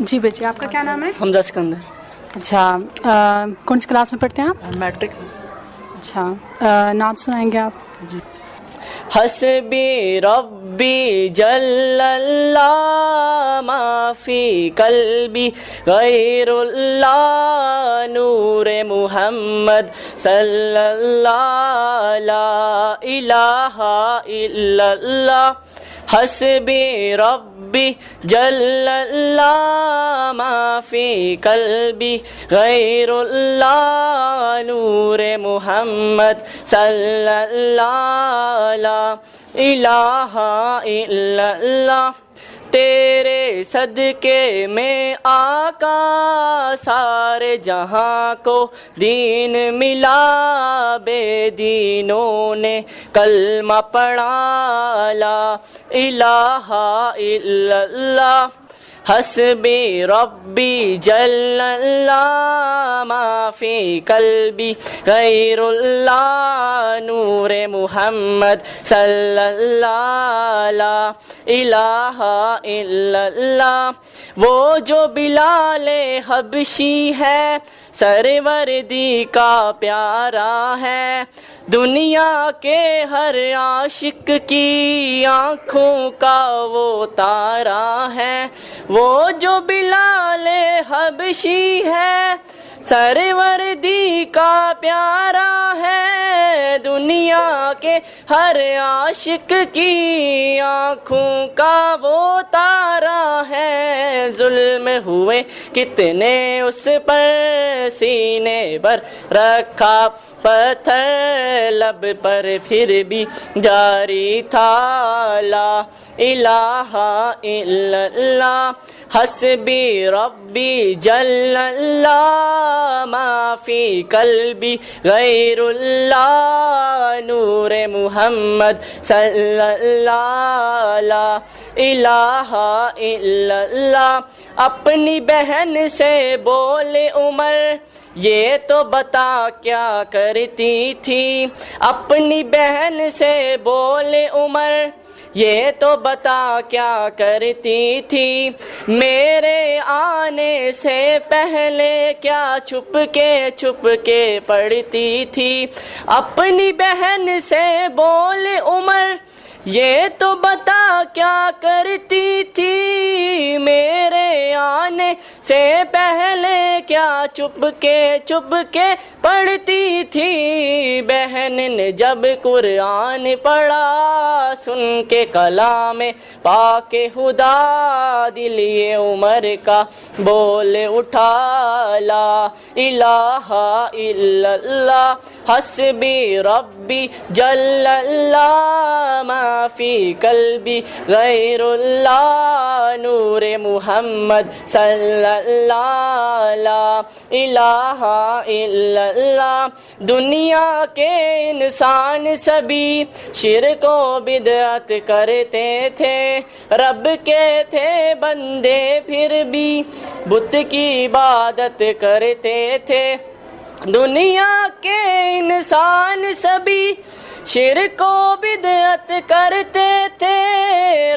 I: جی بچے، آپ کا کیا نام ہے؟
F: حمزہ سکندر.
I: اچھا، کون سی کلاس میں پڑھتے ہیں آپ؟
F: میٹرک.
I: اچھا، نعت سنائیں گے آپ؟
F: جی. حسبی ربی جل اللہ ما فی قلبی غیر اللہ نور محمد صلی اللہ لا الہ الا اللہ. حسبی ربی جل اللہ ما فی قلبی غیر اللہ نور محمد صلی اللہ لا الہ الا اللہ. تیرے صدقے میں آقا سارے جہاں کو دین ملا، بے دینوں نے کلمہ پڑھا لا الہ الا اللہ. حسبی ربی جل اللہ ما فی قلبی غیر اللہ نور محمد صلی اللہ لا الہ الا اللہ. وہ جو بلال حبشی ہے سروردی کا پیارا ہے، دنیا کے ہر عاشق کی آنکھوں کا وہ تارا ہے. وہ جو بلال حبشی ہے سروردی کا پیارا ہے، دنیا کے ہر عاشق کی آنکھوں کا وہ تارا ہے. ظلم ہوئے کتنے اس پر سینے پر رکھا پتھر لب پر پھر بھی جاری تھا لا الہ الا اللہ. حسبی ربی جل اللہ ما فی قلبی غیر اللہ نور محمد صلی اللہ لا الہ الا اللہ. اپنی بہن سے بولے عمر یہ تو بتا کیا کرتی تھی، اپنی بہن سے بولے عمر یہ تو بتا کیا کرتی تھی، میرے آنے سے پہلے کیا چھپ کے پڑھتی تھی. اپنی بہن سے بولے عمر یہ تو بتا کیا کرتی تھی، میرے آنے سے پہلے کیا چھپ کے پڑھتی تھی. بہن نے جب قرآن پڑھا سن کے کلام پاک خدا، دل یہ عمر کا بول اٹھا لا الہ الا اللہ. حسبی ربی جل اللہ ما فی قلبی غیر اللہ نور محمد صلی اللہ لا الہ الا اللہ. دنیا
D: کے انسان سبھی شرک و بدعت کرتے تھے، رب کے تھے بندے پھر بھی بت کی عبادت کرتے تھے۔ دنیا کے انسان سبھی شرک و بدعت کرتے تھے،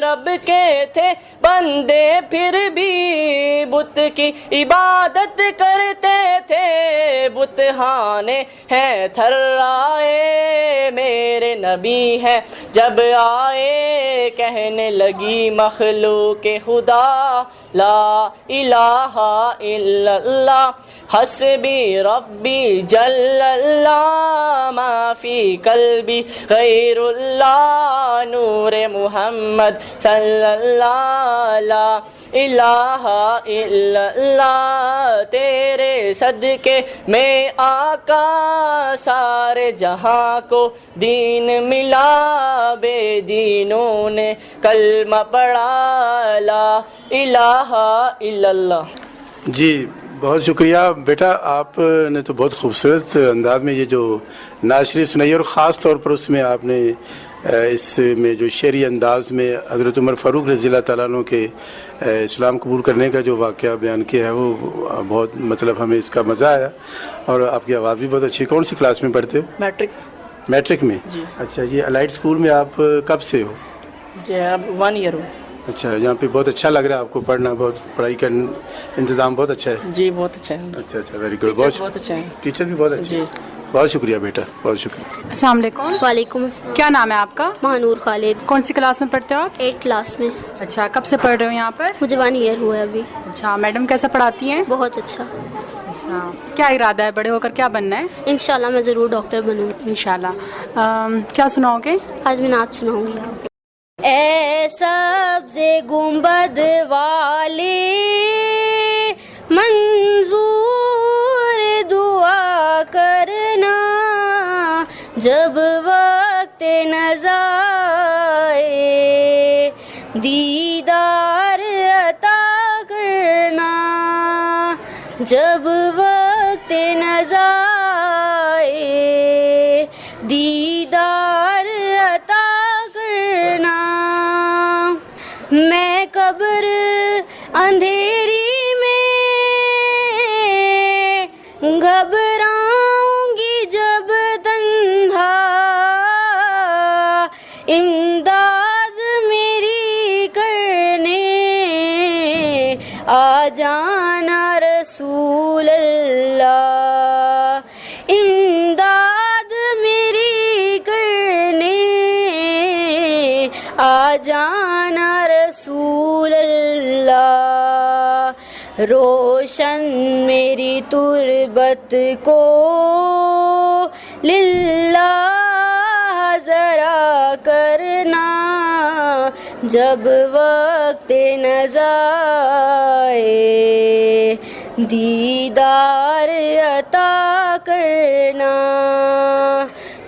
D: رب کے تھے بندے پھر بھی بت کی عبادت کرتے تھے۔ بتخانے ہیں تھرائے میرے نبی ہیں جب آئے، کہنے لگی مخلوق خدا لا الہ الا اللہ، حسبی ربی جل اللہ، ما فی قلبی غیر اللہ، نور محمد صلی اللہ، لا الہ الا اللہ، تیرے صدقے میں آقا سارے جہاں کو دین ملا، بے دینوں نے کلمہ پڑھا، لا الہ الا اللہ۔
B: جی بہت شکریہ بیٹا، آپ نے تو بہت خوبصورت انداز میں یہ جو نعت شریف سنائی، اور خاص طور پر اس میں آپ نے اس میں جو شعری انداز میں حضرت عمر فاروق رضی اللہ تعالیٰ عنہ کے اسلام قبول کرنے کا جو واقعہ بیان کیا ہے، وہ بہت مطلب ہمیں اس کا مزہ آیا، اور آپ کی آواز بھی بہت اچھی۔ کون سی کلاس میں پڑھتے ہو؟ میٹرک میں؟ جی۔ اچھا جی، الائٹ اسکول میں آپ کب سے ہو؟
D: جی اب 1 ایئر ہو۔
B: اچھا، یہاں پہ بہت اچھا لگ رہا ہے آپ کو پڑھنا، بہت پڑھائی کا انتظام بہت اچھا ہے؟
D: جی بہت اچھا ہے۔
B: اچھا ویری گڈ، بہت
D: اچھا ہے،
B: ٹیچر بھی بہت اچھے۔ بہت شکریہ بیٹا، بہت شکریہ۔
I: السلام علیکم۔
J: وعلیکم السلام۔
I: کیا نام ہے آپ کا؟
J: مہنور خالد۔
I: کون سی کلاس میں پڑھتے ہو آپ؟
J: 8th کلاس میں۔
I: اچھا، کب سے پڑھ رہے ہو یہاں پر؟
J: مجھے 1 ایئر ہوا ہے ابھی۔
I: اچھا، میڈم کیسا پڑھاتی ہیں؟
J: بہت اچھا۔
I: اچھا، کیا ارادہ ہے بڑے ہو کر کیا بننا ہے؟
J: انشاءاللہ میں ضرور ڈاکٹر بنوں گی
I: انشاءاللہ۔ کیا سناؤ گے؟
J: آج میں نعت سناؤں گی آپ کو۔ اے سبز گنبد والے منظور دعا کرنا، جب وقت نظر آئے دیدار عطا کرنا، جب وقت نظر آئے دیدار عطا کرنا۔ میں قبر اندھیری میں گھبراؤں گی جب تنہا، امداد میری کرنے آ جانا رسول اللہ، امداد میری کرنے آ جانا رسول اللہ۔ روشن میری تربت کو للہ ذرا کرنا، جب وقت نظر آئے دیدار عطا کرنا،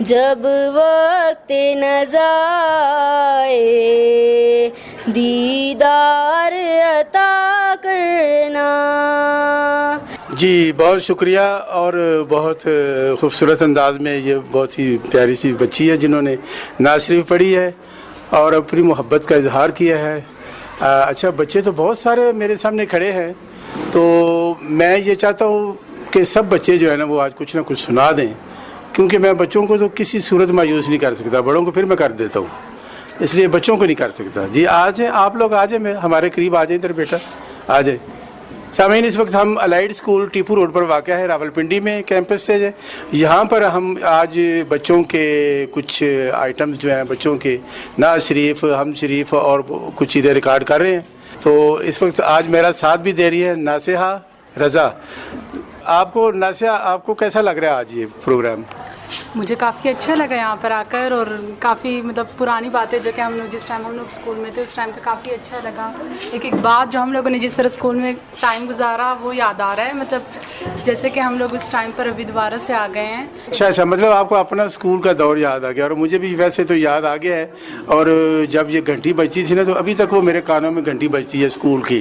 J: جب وقت نظر آئے دیدار عطا کرنا۔
B: جی بہت شکریہ، اور بہت خوبصورت انداز میں یہ بہت ہی پیاری سی بچی ہے جنہوں نے نعت شریف پڑھی ہے اور اپنی محبت کا اظہار کیا ہے۔ اچھا، بچے تو بہت سارے میرے سامنے کھڑے ہیں، تو میں یہ چاہتا ہوں کہ سب بچے جو ہے نا وہ آج کچھ نہ کچھ سنا دیں، کیونکہ میں بچوں کو تو کسی صورت مایوس نہیں کر سکتا، بڑوں کو پھر میں کر دیتا ہوں، اس لیے بچوں کو نہیں کر سکتا۔ جی آ جائیں آپ لوگ، آ جائیں، میں ہمارے قریب آ جائیں، ادھر بیٹا آ جائیں۔ سامعین، اس وقت ہم الائٹ اسکول ٹیپو روڈ پر واقع ہے، راولپنڈی میں کیمپس سے، یہاں پر ہم آج بچوں کے کچھ آئٹمز جو ہیں، بچوں کے نعت شریف، حمد شریف اور کچھ چیزیں ریکارڈ کر رہے ہیں۔ تو اس وقت آج میرا ساتھ بھی دے رہی ہے ناصحہ رضا۔ آپ کو ناصحہ، آپ کو کیسا لگ رہا ہے آج یہ پروگرام؟
I: مجھے کافی اچھا لگا یہاں پر آ کر، اور کافی مطلب پرانی باتیں جو کہ ہم لوگ جس ٹائم ہم لوگ اسکول میں تھے اس ٹائم کا کافی اچھا لگا۔ ایک بات جو ہم لوگوں نے جس طرح اسکول میں ٹائم گزارا وہ یاد آ رہا ہے، مطلب جیسے کہ ہم لوگ اس ٹائم پر ابھی دوبارہ سے آ گئے ہیں۔
B: اچھا، مطلب آپ کو اپنا اسکول کا دور یاد آ گیا، اور مجھے بھی ویسے تو یاد آ گیا ہے، اور جب یہ گھنٹی بجتی تھی نا تو ابھی تک وہ میرے کانوں میں گھنٹی بجتی ہے اسکول کی،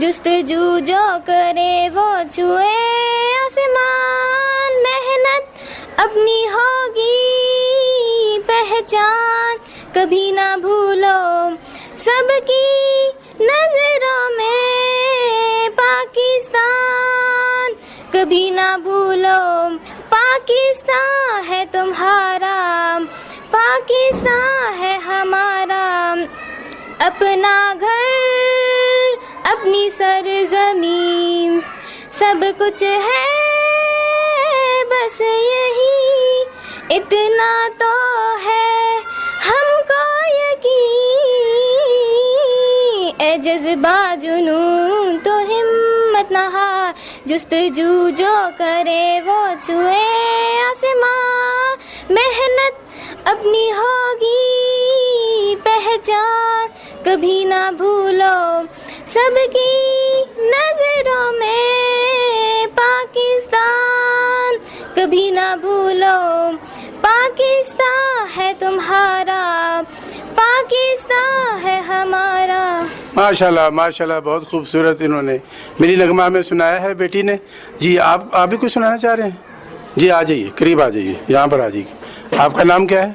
J: جستجو جو کرے وہ چھوئے آسمان. محنت اپنی ہوگی پہچان, کبھی نہ بھولو سب کی نظروں میں پاکستان. کبھی نہ بھولو پاکستان ہے تمہارا, پاکستان ہے ہمارا. اپنا گھر اپنی سرزمین سب کچھ ہے, بس یہی اتنا تو ہے ہم کو یقین. اے جذبہ جنون تو ہمت نہ ہار, جستجو جو کرے وہ چھوئے آسمان. محنت اپنی ہوگی پہچان, کبھی نہ بھولو سب کی نظروں میں پاکستان. کبھی نہ بھولو پاکستان ہے تمہارا, پاکستان ہے ہمارا.
B: ماشاءاللہ ماشاءاللہ, بہت خوبصورت انہوں نے میری نغمہ میں سنایا ہے بیٹی نے. جی آپ بھی کچھ سنانا چاہ رہے ہیں؟ جی آ جائیے, قریب آ جائیے, یہاں پر آ جائیے. آپ کا نام کیا ہے؟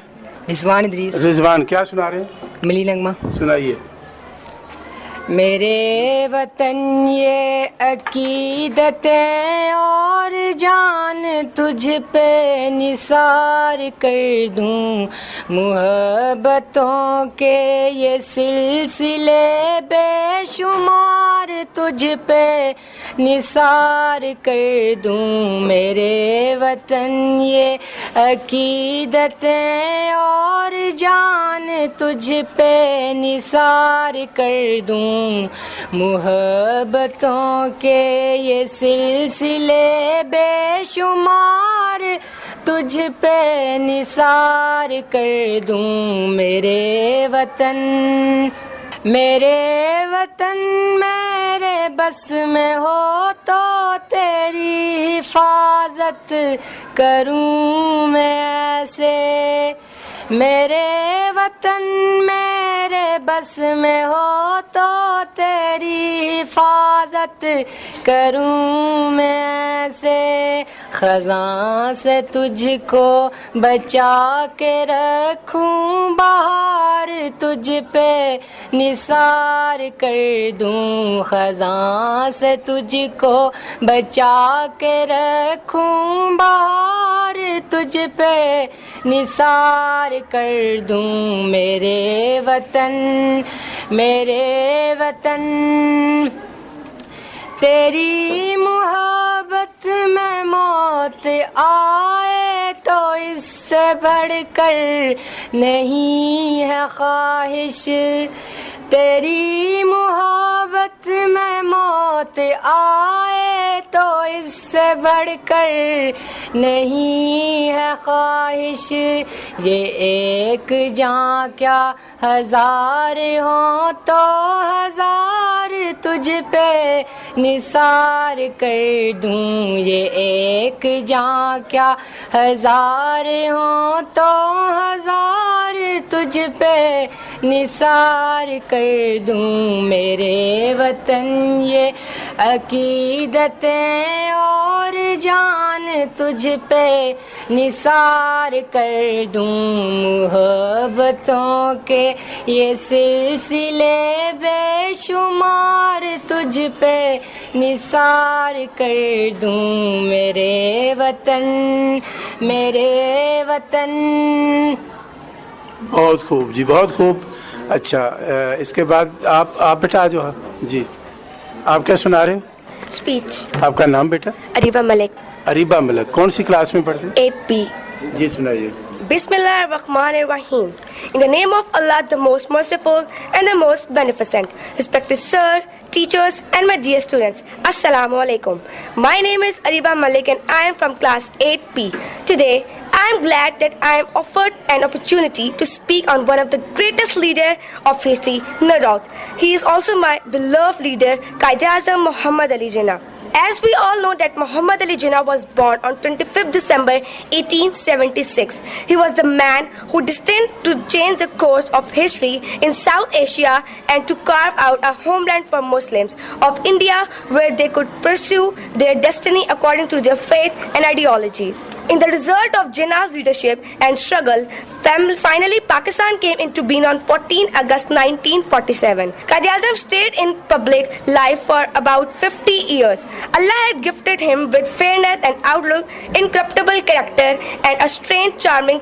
G: رضوان ادریس.
B: رضوان, کیا سنا رہے ہیں؟
G: ملی نغمہ.
B: سنائیے.
G: میرے وطن یہ عقیدتیں اور جان تجھ پہ نثار کر دوں, محبتوں کے یہ سلسلے بے شمار تجھ پہ نثار کر دوں. میرے وطن یہ عقیدتیں اور جان تجھ پہ نثار کر دوں, محبتوں کے یہ سلسلے بے شمار تجھ پہ نثار کر دوں. میرے وطن میرے بس میں ہو تو تیری حفاظت کروں میں ایسے. میرے وطن میرے بس میں ہو تو تیری حفاظت کروں میں ایسے. خزاں سے تجھ کو بچا کے رکھوں, بہار تجھ پہ نثار کر دوں. خزاں سے تجھ کو بچا کے رکھوں, بہار تجھ پہ نثار کر دوں. میرے وطن تیری محبت میں موت آئے تو اس سے بڑھ کر نہیں ہے خواہش. تیری محبت میں موت آئے تو اس سے بڑھ کر نہیں ہے خواہش. یہ ایک جاں کیا ہزار ہوں تو ہزار تجھ پہ نثار کر دوں. یہ ایک جاں کیا ہزار ہوں تو ہزار تجھ پہ نثار کر دوں. میرے وطن یہ عقیدتیں اور جان تجھ پہ نثار کر دوں. محبتوں کے یہ سلسلے بے شمار تجھ پہ نثار کر دوں. میرے وطن.
B: بہت خوب جی, بہت خوب. اچھا, اس کے بعد آپ بیٹا جو جی آپ کیا سنا رہے ہو؟
K: اسپیچ.
B: آپ کا نام بیٹا؟
K: اریبہ ملک.
B: اریبہ ملک, کون سی کلاس میں پڑھتے ہیں؟
K: 8B.
B: جی سنائیے.
K: Bismillah ar-Rahman ar-Rahim. In the name of Allah, the most merciful and the most beneficent. Respected sir, teachers and my dear students, Assalamu alaikum. My name is Ariba Malik and I am from class 8B. Today, I am glad that I am offered an opportunity to speak on one of the greatest leaders of history, no doubt. He is also my beloved leader, Qaid-e-Azam Muhammad Ali Jinnah. As we all know that Muhammad Ali Jinnah was born on 25th December 1876. He was the man who destined to change the course of history in South Asia and to carve out a homeland for Muslims of India where they could pursue their destiny according to their faith and ideology. In the result of Jinnah's leadership and struggle, finally Pakistan came into being on 14 August 1947. Quaid-e-Azam stayed in public life for about 50 years. Allah had gifted him with fairness and outlook, incorruptible character, and a strange, charming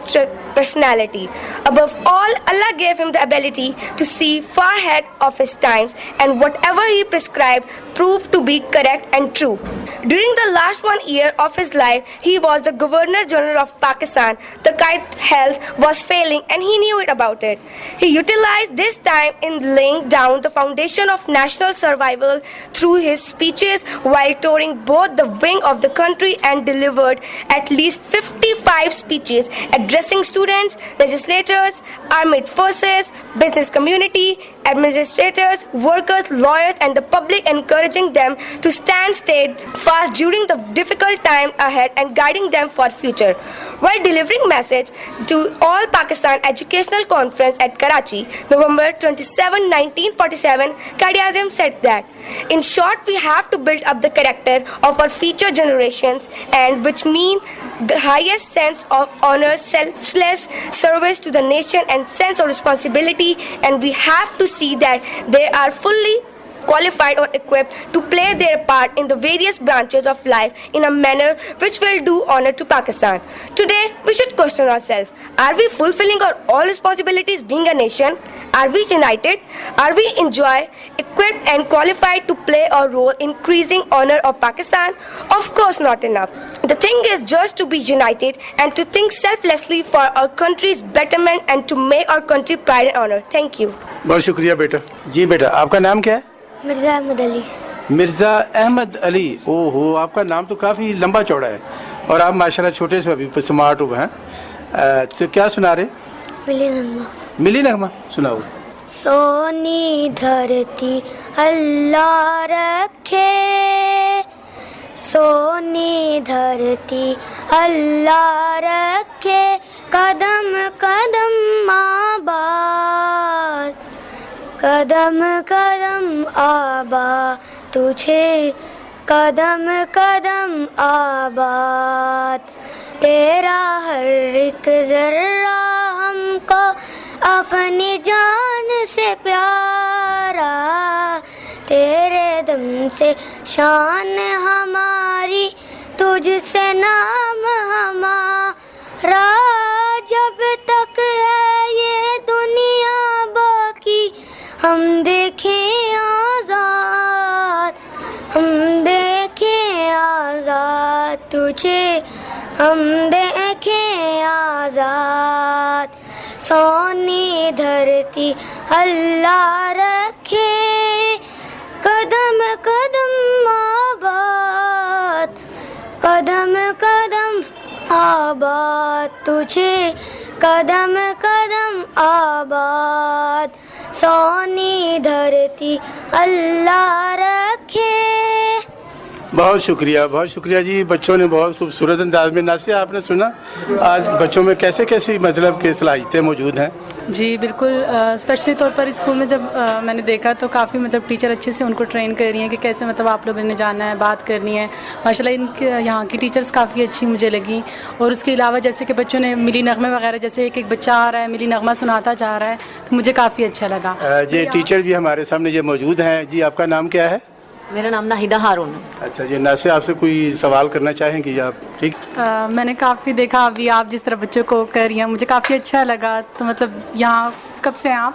K: personality. Above all, Allah gave him the ability to see far ahead of his times, and whatever he prescribed proved to be correct and true. During the last 1 year of his life, he was the Governor General of Pakistan. The Quaid's health was failing and he knew it about it. He utilized this time in laying down the foundation of national survival through his speeches while touring both the wing of the country and delivered at least 55 speeches addressing students, legislators, armed forces, business community, administrators, workers, lawyers, and the public, encouraging them to stand steadfast during the difficult time ahead and guiding them for future. While delivering message to All Pakistan Educational Conference at Karachi, November 27, 1947, Quaid-e-Azam said that, in short, we have to build up the character of our future generations, and which mean the highest sense of honor, selfless service to the nation, and sense of responsibility, and we have to see that they are fully qualified or equipped to play their part in the various branches of life in a manner which will do honor to Pakistan. Today, we should question ourselves. Are we fulfilling our all responsibilities being a nation? Are we united? Are we equipped and qualified to play our role in increasing honor of Pakistan? Of course not enough. The thing is just to be united and to think selflessly for our country's betterment and to make our country pride and honor. Thank you.
B: بہت شکریہ بیٹا. جی بیٹا, آپ کا نام کیا ہے؟
J: مرزا احمد علی.
B: مرزا احمد علی. او ہو, آپ کا نام تو کافی لمبا چوڑا ہے اور آپ ماشاءاللہ چھوٹے سے ابھی سمارٹ ہو ہیں. تو کیا سنا رہے؟
J: ملی نغمہ.
B: ملی نغمہ سناؤ.
J: سونی دھرتی اللہ رکھے, سونی دھرتی اللہ رکھے, قدم قدم آباد, قدم قدم آباد تجھے, قدم قدم آباد, تیرا ہر ایک ذرہ ہم کو اپنی جان سے پیارا, تیرے دم سے شان ہماری, تجھ سے نام ہمارا, جب تک ہے یہ دنیا باقی ہم دیکھیں آزاد, ہم دیکھیں آزاد تجھے, ہم دیکھیں آزاد, سونی دھرتی اللہ رکھے, قدم قدم آباد, قدم قدم آباد تجھے, قدم قدم آباد, سونی دھرتی اللہ رکھے.
B: بہت شکریہ جی. بچوں نے بہت خوبصورت انداز میں. ناصیہ, آپ نے سنا آج بچوں میں کیسے کیسی مطلب کہ صلاحیتیں موجود ہیں؟
I: جی بالکل, اسپیشلی طور پر اسکول میں جب میں نے دیکھا تو کافی مطلب ٹیچر اچھے سے ان کو ٹرین کر رہی ہیں کہ کیسے مطلب آپ لوگوں نے جانا ہے, بات کرنی ہے. ماشاءاللہ ان کے یہاں کی ٹیچرز کافی اچھی مجھے لگیں. اور اس کے علاوہ جیسے کہ بچوں نے ملی نغمے وغیرہ, جیسے ایک بچہ آ رہا ہے ملی نغمہ سناتا جا رہا ہے, تو مجھے کافی اچھا لگا.
B: یہ ٹیچر بھی ہمارے سامنے یہ موجود ہیں. جی آپ کا نام کیا ہے؟
L: میرا نام ناہیدہ ہارون ہے.
B: اچھا جی, ناصیہ آپ سے کوئی سوال کرنا چاہیں گی آپ؟ ٹھیک.
I: میں نے کافی دیکھا ابھی آپ جس طرح بچوں کو کر رہی ہیں, مجھے کافی اچھا لگا. تو مطلب یہاں کب سے ہیں آپ؟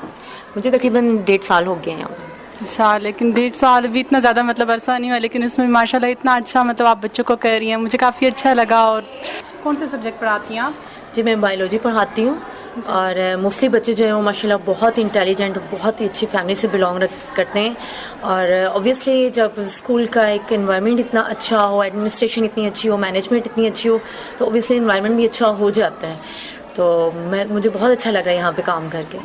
L: مجھے تقریباً 1.5 سال ہو گئے ہیں یہاں.
I: اچھا, لیکن 1.5 سال بھی اتنا زیادہ مطلب عرصہ نہیں ہوا, لیکن اس میں ماشاءاللہ اتنا اچھا مطلب آپ بچوں کو کر رہی ہیں, مجھے کافی اچھا لگا. اور کون سے سبجیکٹ پڑھاتی ہیں آپ؟
L: جی میں بایولوجی پڑھاتی ہوں, اور موسٹلی بچے جو ہیں وہ ماشاءاللہ بہت انٹیلیجنٹ, بہت ہی اچھی فیملی سے بلانگ کرتے ہیں. اور اوبویسلی جب اسکول کا ایک انوائرمنٹ اتنا اچھا ہو, ایڈمنسٹریشن اتنی اچھی ہو, مینجمنٹ اتنی اچھی ہو, تو اوبویسلی انوائرمنٹ بھی اچھا ہو جاتا ہے. تو مجھے بہت اچھا لگ رہا ہے یہاں پہ کام کر کے.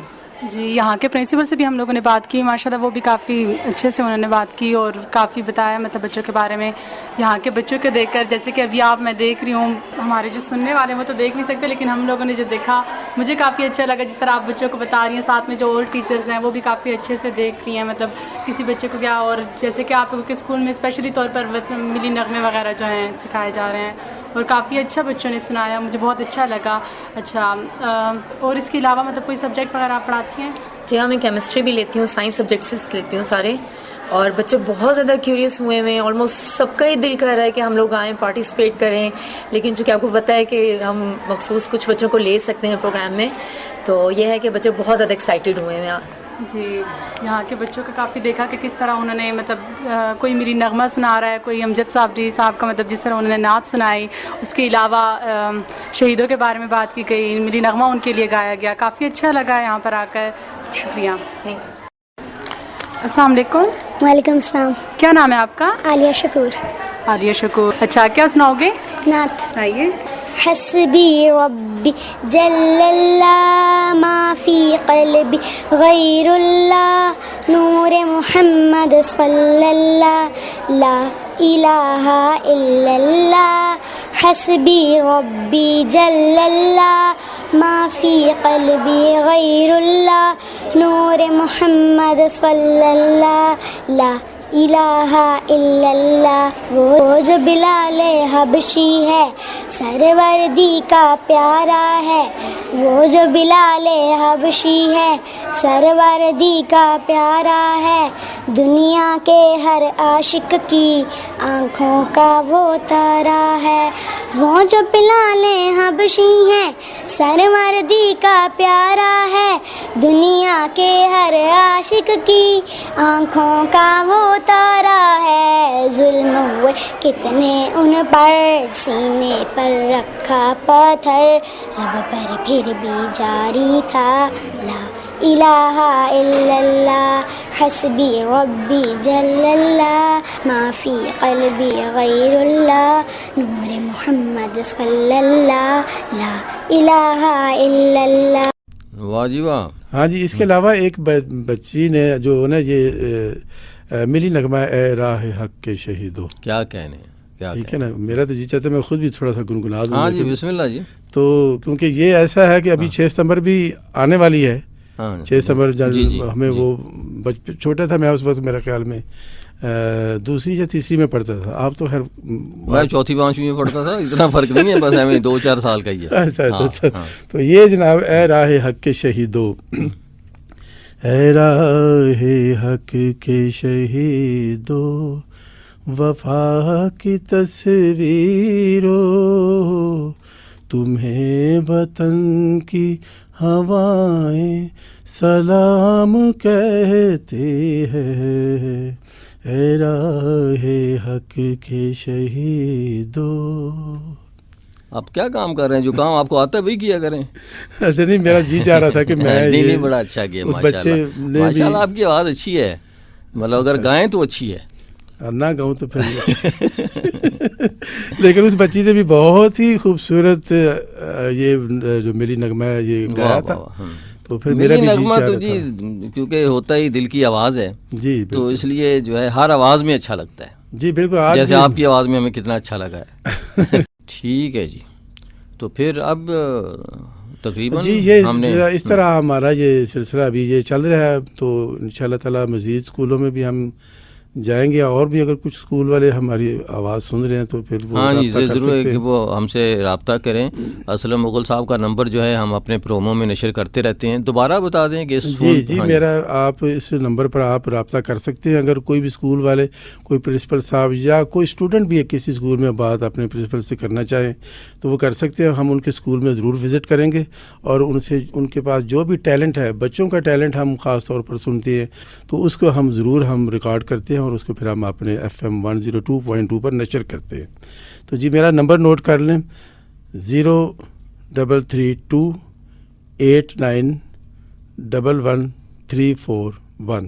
I: جی یہاں کے پرنسپل سے بھی ہم لوگوں نے بات کی ماشاءاللہ وہ بھی کافی اچھے سے انہوں نے بات کی اور کافی بتایا مطلب بچوں کے بارے میں. یہاں کے بچوں کو دیکھ کر جیسے کہ ابھی میں دیکھ رہی ہوں ہمارے جو سننے والے وہ تو دیکھ نہیں سکتے لیکن ہم لوگوں نے جو دیکھا مجھے کافی اچھا لگا جس طرح آپ بچوں کو بتا رہی ہیں. ساتھ میں جو اور ٹیچرز ہیں وہ بھی کافی اچھے سے دیکھ رہی ہیں مطلب کسی بچے کو کیا. اور جیسے کہ آپ لوگوں کے اسکول میں اسپیشلی طور پر ملی نغمے وغیرہ جو ہیں سکھائے جا رہے ہیں اور کافی اچھا بچوں نے سنایا, مجھے بہت اچھا لگا. اچھا اور اس کے علاوہ مطلب کوئی سبجیکٹ وغیرہ آپ پڑھاتی ہیں؟
L: جی ہاں میں کیمسٹری بھی لیتی ہوں, سائنس سبجیکٹس لیتی ہوں سارے, اور بچے بہت زیادہ کیوریس ہوئے ہیں. آلموسٹ سب کا ہی دل کر رہا ہے کہ ہم لوگ آئیں پارٹیسپیٹ کریں, لیکن چونکہ آپ کو پتہ ہے کہ ہم مخصوص کچھ بچوں کو لے سکتے ہیں پروگرام میں, تو یہ ہے کہ بچے بہت زیادہ ایکسائٹیڈ ہوئے ہیں.
I: جی یہاں کے بچوں کا کافی دیکھا کہ کس طرح انہوں نے مطلب کوئی میری نغمہ سنا رہا ہے, کوئی امجد صاحب کا مطلب جس طرح انہوں نے نعت سنائی. اس کے علاوہ شہیدوں کے بارے میں بات کی گئی, میری نغمہ ان کے لیے گایا گیا. کافی اچھا لگا یہاں پر آ کر. شکریہ. Thank you. السلام علیکم.
J: وعلیکم السلام.
I: کیا نام ہے آپ کا؟
J: عالیہ شکور.
I: عالیہ شکور. اچھا کیا سناؤ گے؟
J: نعت.
I: آئیے.
J: حسبی ربی جل اللہ ما فی قلبی غیر اللہ نور محمد صلی اللہ لا الہ الا اللہ. حسبی ربی جل اللہ ما فی قلبی غیر اللہ نور محمد صلی اللہ لا الہ الا اللہ. وہ جو بلال حبشی ہے سروردی کا پیارا ہے, وہ جو بلال حبشی ہے سروردی کا پیارا ہے. دنیا کے ہر عاشق کی آنکھوں کا وہ تارا ہے. وہ جو بلال حبشی ہے سروردی کا پیارا ہے, دنیا کے ہر عاشق کی آنکھوں کا وہ تارا ہے. ظلم ہوئے کتنے ان پر سینے پر رکھا پتھر, لب پر پھر بھی جاری تھا لا الہ الا اللہ. حسبی ربی جل اللہ ما فی قلبی غیر اللہ نور محمد صلی اللہ لا الہ الا اللہ.
A: واہ جی واہ.
B: ہاں جی, اس کے علاوہ ایک بچی نے جو نا یہ ملی نغمہ اے راہ حق کے شہیدو,
A: کیا کہنے,
B: ٹھیک ہے نا, میرا تو جی چاہتا ہے میں خود بھی تھوڑا سا گنگنا دوں.
A: ہاں جی بسم اللہ جی.
B: تو کیونکہ یہ ایسا ہے کہ ابھی 6 ستمبر بھی آنے والی ہے. 6 ستمبر ہمیں وہ چھوٹا تھا میں اس وقت, میرا خیال میں دوسری یا تیسری میں پڑھتا تھا. آپ تو خیر
A: میں چوتھی پانچویں میں پڑھتا تھا, اتنا فرق نہیں ہے, بس ہمیں 2-4 سال کا ہی ہے.
B: اچھا. تو یہ جناب اے راہ حق کے شہیدو, اے راہ حق کے شہیدو وفا کی تصویرو, تمہیں وطن کی ہوائیں سلام کہتے ہیں. اے راہ حق کے شہیدو.
A: آپ کیا کام کر رہے ہیں, جو کام آپ کو آتا ہے وہی کیا کریں.
B: اچھا نہیں, میرا جی چاہ رہا تھا کہ میں
A: نہیں بڑا اچھا کیا ماشاءاللہ. آپ کی آواز اچھی ہے, مطلب اگر گائیں تو اچھی ہے,
B: نہ گاؤں تو پھر لیکن اس بچی نے بھی بہت ہی خوبصورت یہ جو میری نغمہ ہے یہ گایا تھا. تو پھر میرا بھی
A: نغمہ تو جی کیونکہ ہوتا ہی دل کی آواز ہے جی, تو اس لیے جو ہے ہر آواز میں اچھا لگتا ہے
B: جی. بالکل,
A: جیسے آپ کی آواز میں ہمیں کتنا اچھا لگا ہے. ٹھیک ہے جی. تو پھر اب تقریباً
B: جی یہ اس طرح ہمارا یہ سلسلہ ابھی یہ چل رہا ہے, تو انشاءاللہ تعالی مزید اسکولوں میں بھی ہم جائیں گے, اور بھی اگر کچھ اسکول والے ہماری آواز سن رہے ہیں تو پھر وہ
A: ہاں جی ضرور ہے کہ وہ ہم سے رابطہ کریں. اسلم مغل صاحب کا نمبر جو ہے ہم اپنے پرومو میں نشر کرتے رہتے ہیں, دوبارہ بتا دیں کہ
B: جی میرا آپ اس نمبر پر آپ رابطہ کر سکتے ہیں. اگر کوئی بھی اسکول والے, کوئی پرنسپل صاحب یا کوئی اسٹوڈنٹ بھی کسی اسکول میں بات اپنے پرنسپل سے کرنا چاہیں تو وہ کر سکتے ہیں. ہم ان کے اسکول میں ضرور وزٹ کریں گے, اور ان کے پاس جو بھی ٹیلنٹ ہے, بچوں کا ٹیلنٹ ہم خاص طور پر سنتے ہیں, تو اس کو ہم ضرور ریکارڈ کرتے ہیں اور اس کو پھر ہم اپنے FM 102.2 پر نشر کرتے ہیں. تو جی میرا نمبر نوٹ کر لیں, 0328911341.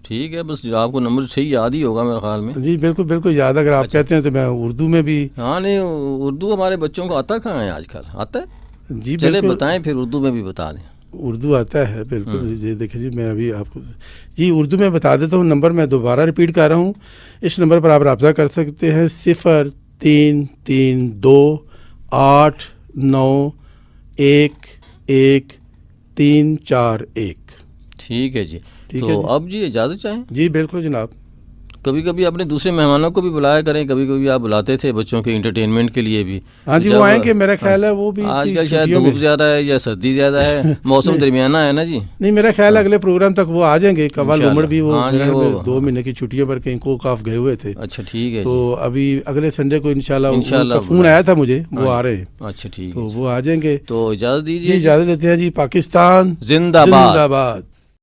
A: ٹھیک ہے, بس آپ کو نمبر صحیح یاد ہی ہوگا میرے خیال میں.
B: جی بالکل یاد. اگر آپ کہتے ہیں تو میں اردو میں بھی.
A: ہاں نہیں, اردو ہمارے بچوں کو آتا کہاں ہے آج کل, آتا ہے
B: جی.
A: چلے بتائیں, پھر اردو میں بھی بتا دیں.
B: اردو آتا ہے بالکل. یہ دیکھیں جی میں ابھی آپ کو جی اردو میں بتا دیتا ہوں. نمبر میں دوبارہ رپیٹ کر رہا ہوں. اس نمبر پر آپ رابطہ کر سکتے ہیں 0332811341.
A: ٹھیک ہے جی. تو اب جی اجازت چاہیں؟
B: جی بالکل جناب.
A: کبھی کبھی اپنے دوسرے مہمانوں کو بھی بلایا کریں. کبھی کبھی آپ بلاتے تھے بچوں کے انٹرٹینمنٹ کے لیے بھی.
B: ہاں جی وہ آئیں گے میرا خیال ہے. وہ بھی
A: آج کل شاید دھوپ زیادہ ہے یا سردی زیادہ ہے, موسم درمیانہ ہے نا جی.
B: نہیں میرا خیال ہے اگلے پروگرام تک وہ آ جائیں گے. قوال عمر بھی وہ 2 مہینے کی چھٹیوں پر کہیں کوک آف گئے ہوئے تھے.
A: اچھا ٹھیک ہے.
B: تو ابھی اگلے سنڈے کو انشاءاللہ فون آیا تھا مجھے, وہ آ رہے ہیں.
A: اچھا ٹھیک
B: تو وہ آ جائیں گے.
A: تو اجازت دیجیے.
B: جی اجازت دیتے ہیں جی. پاکستان
A: زندہ باد.
B: زندہ باد.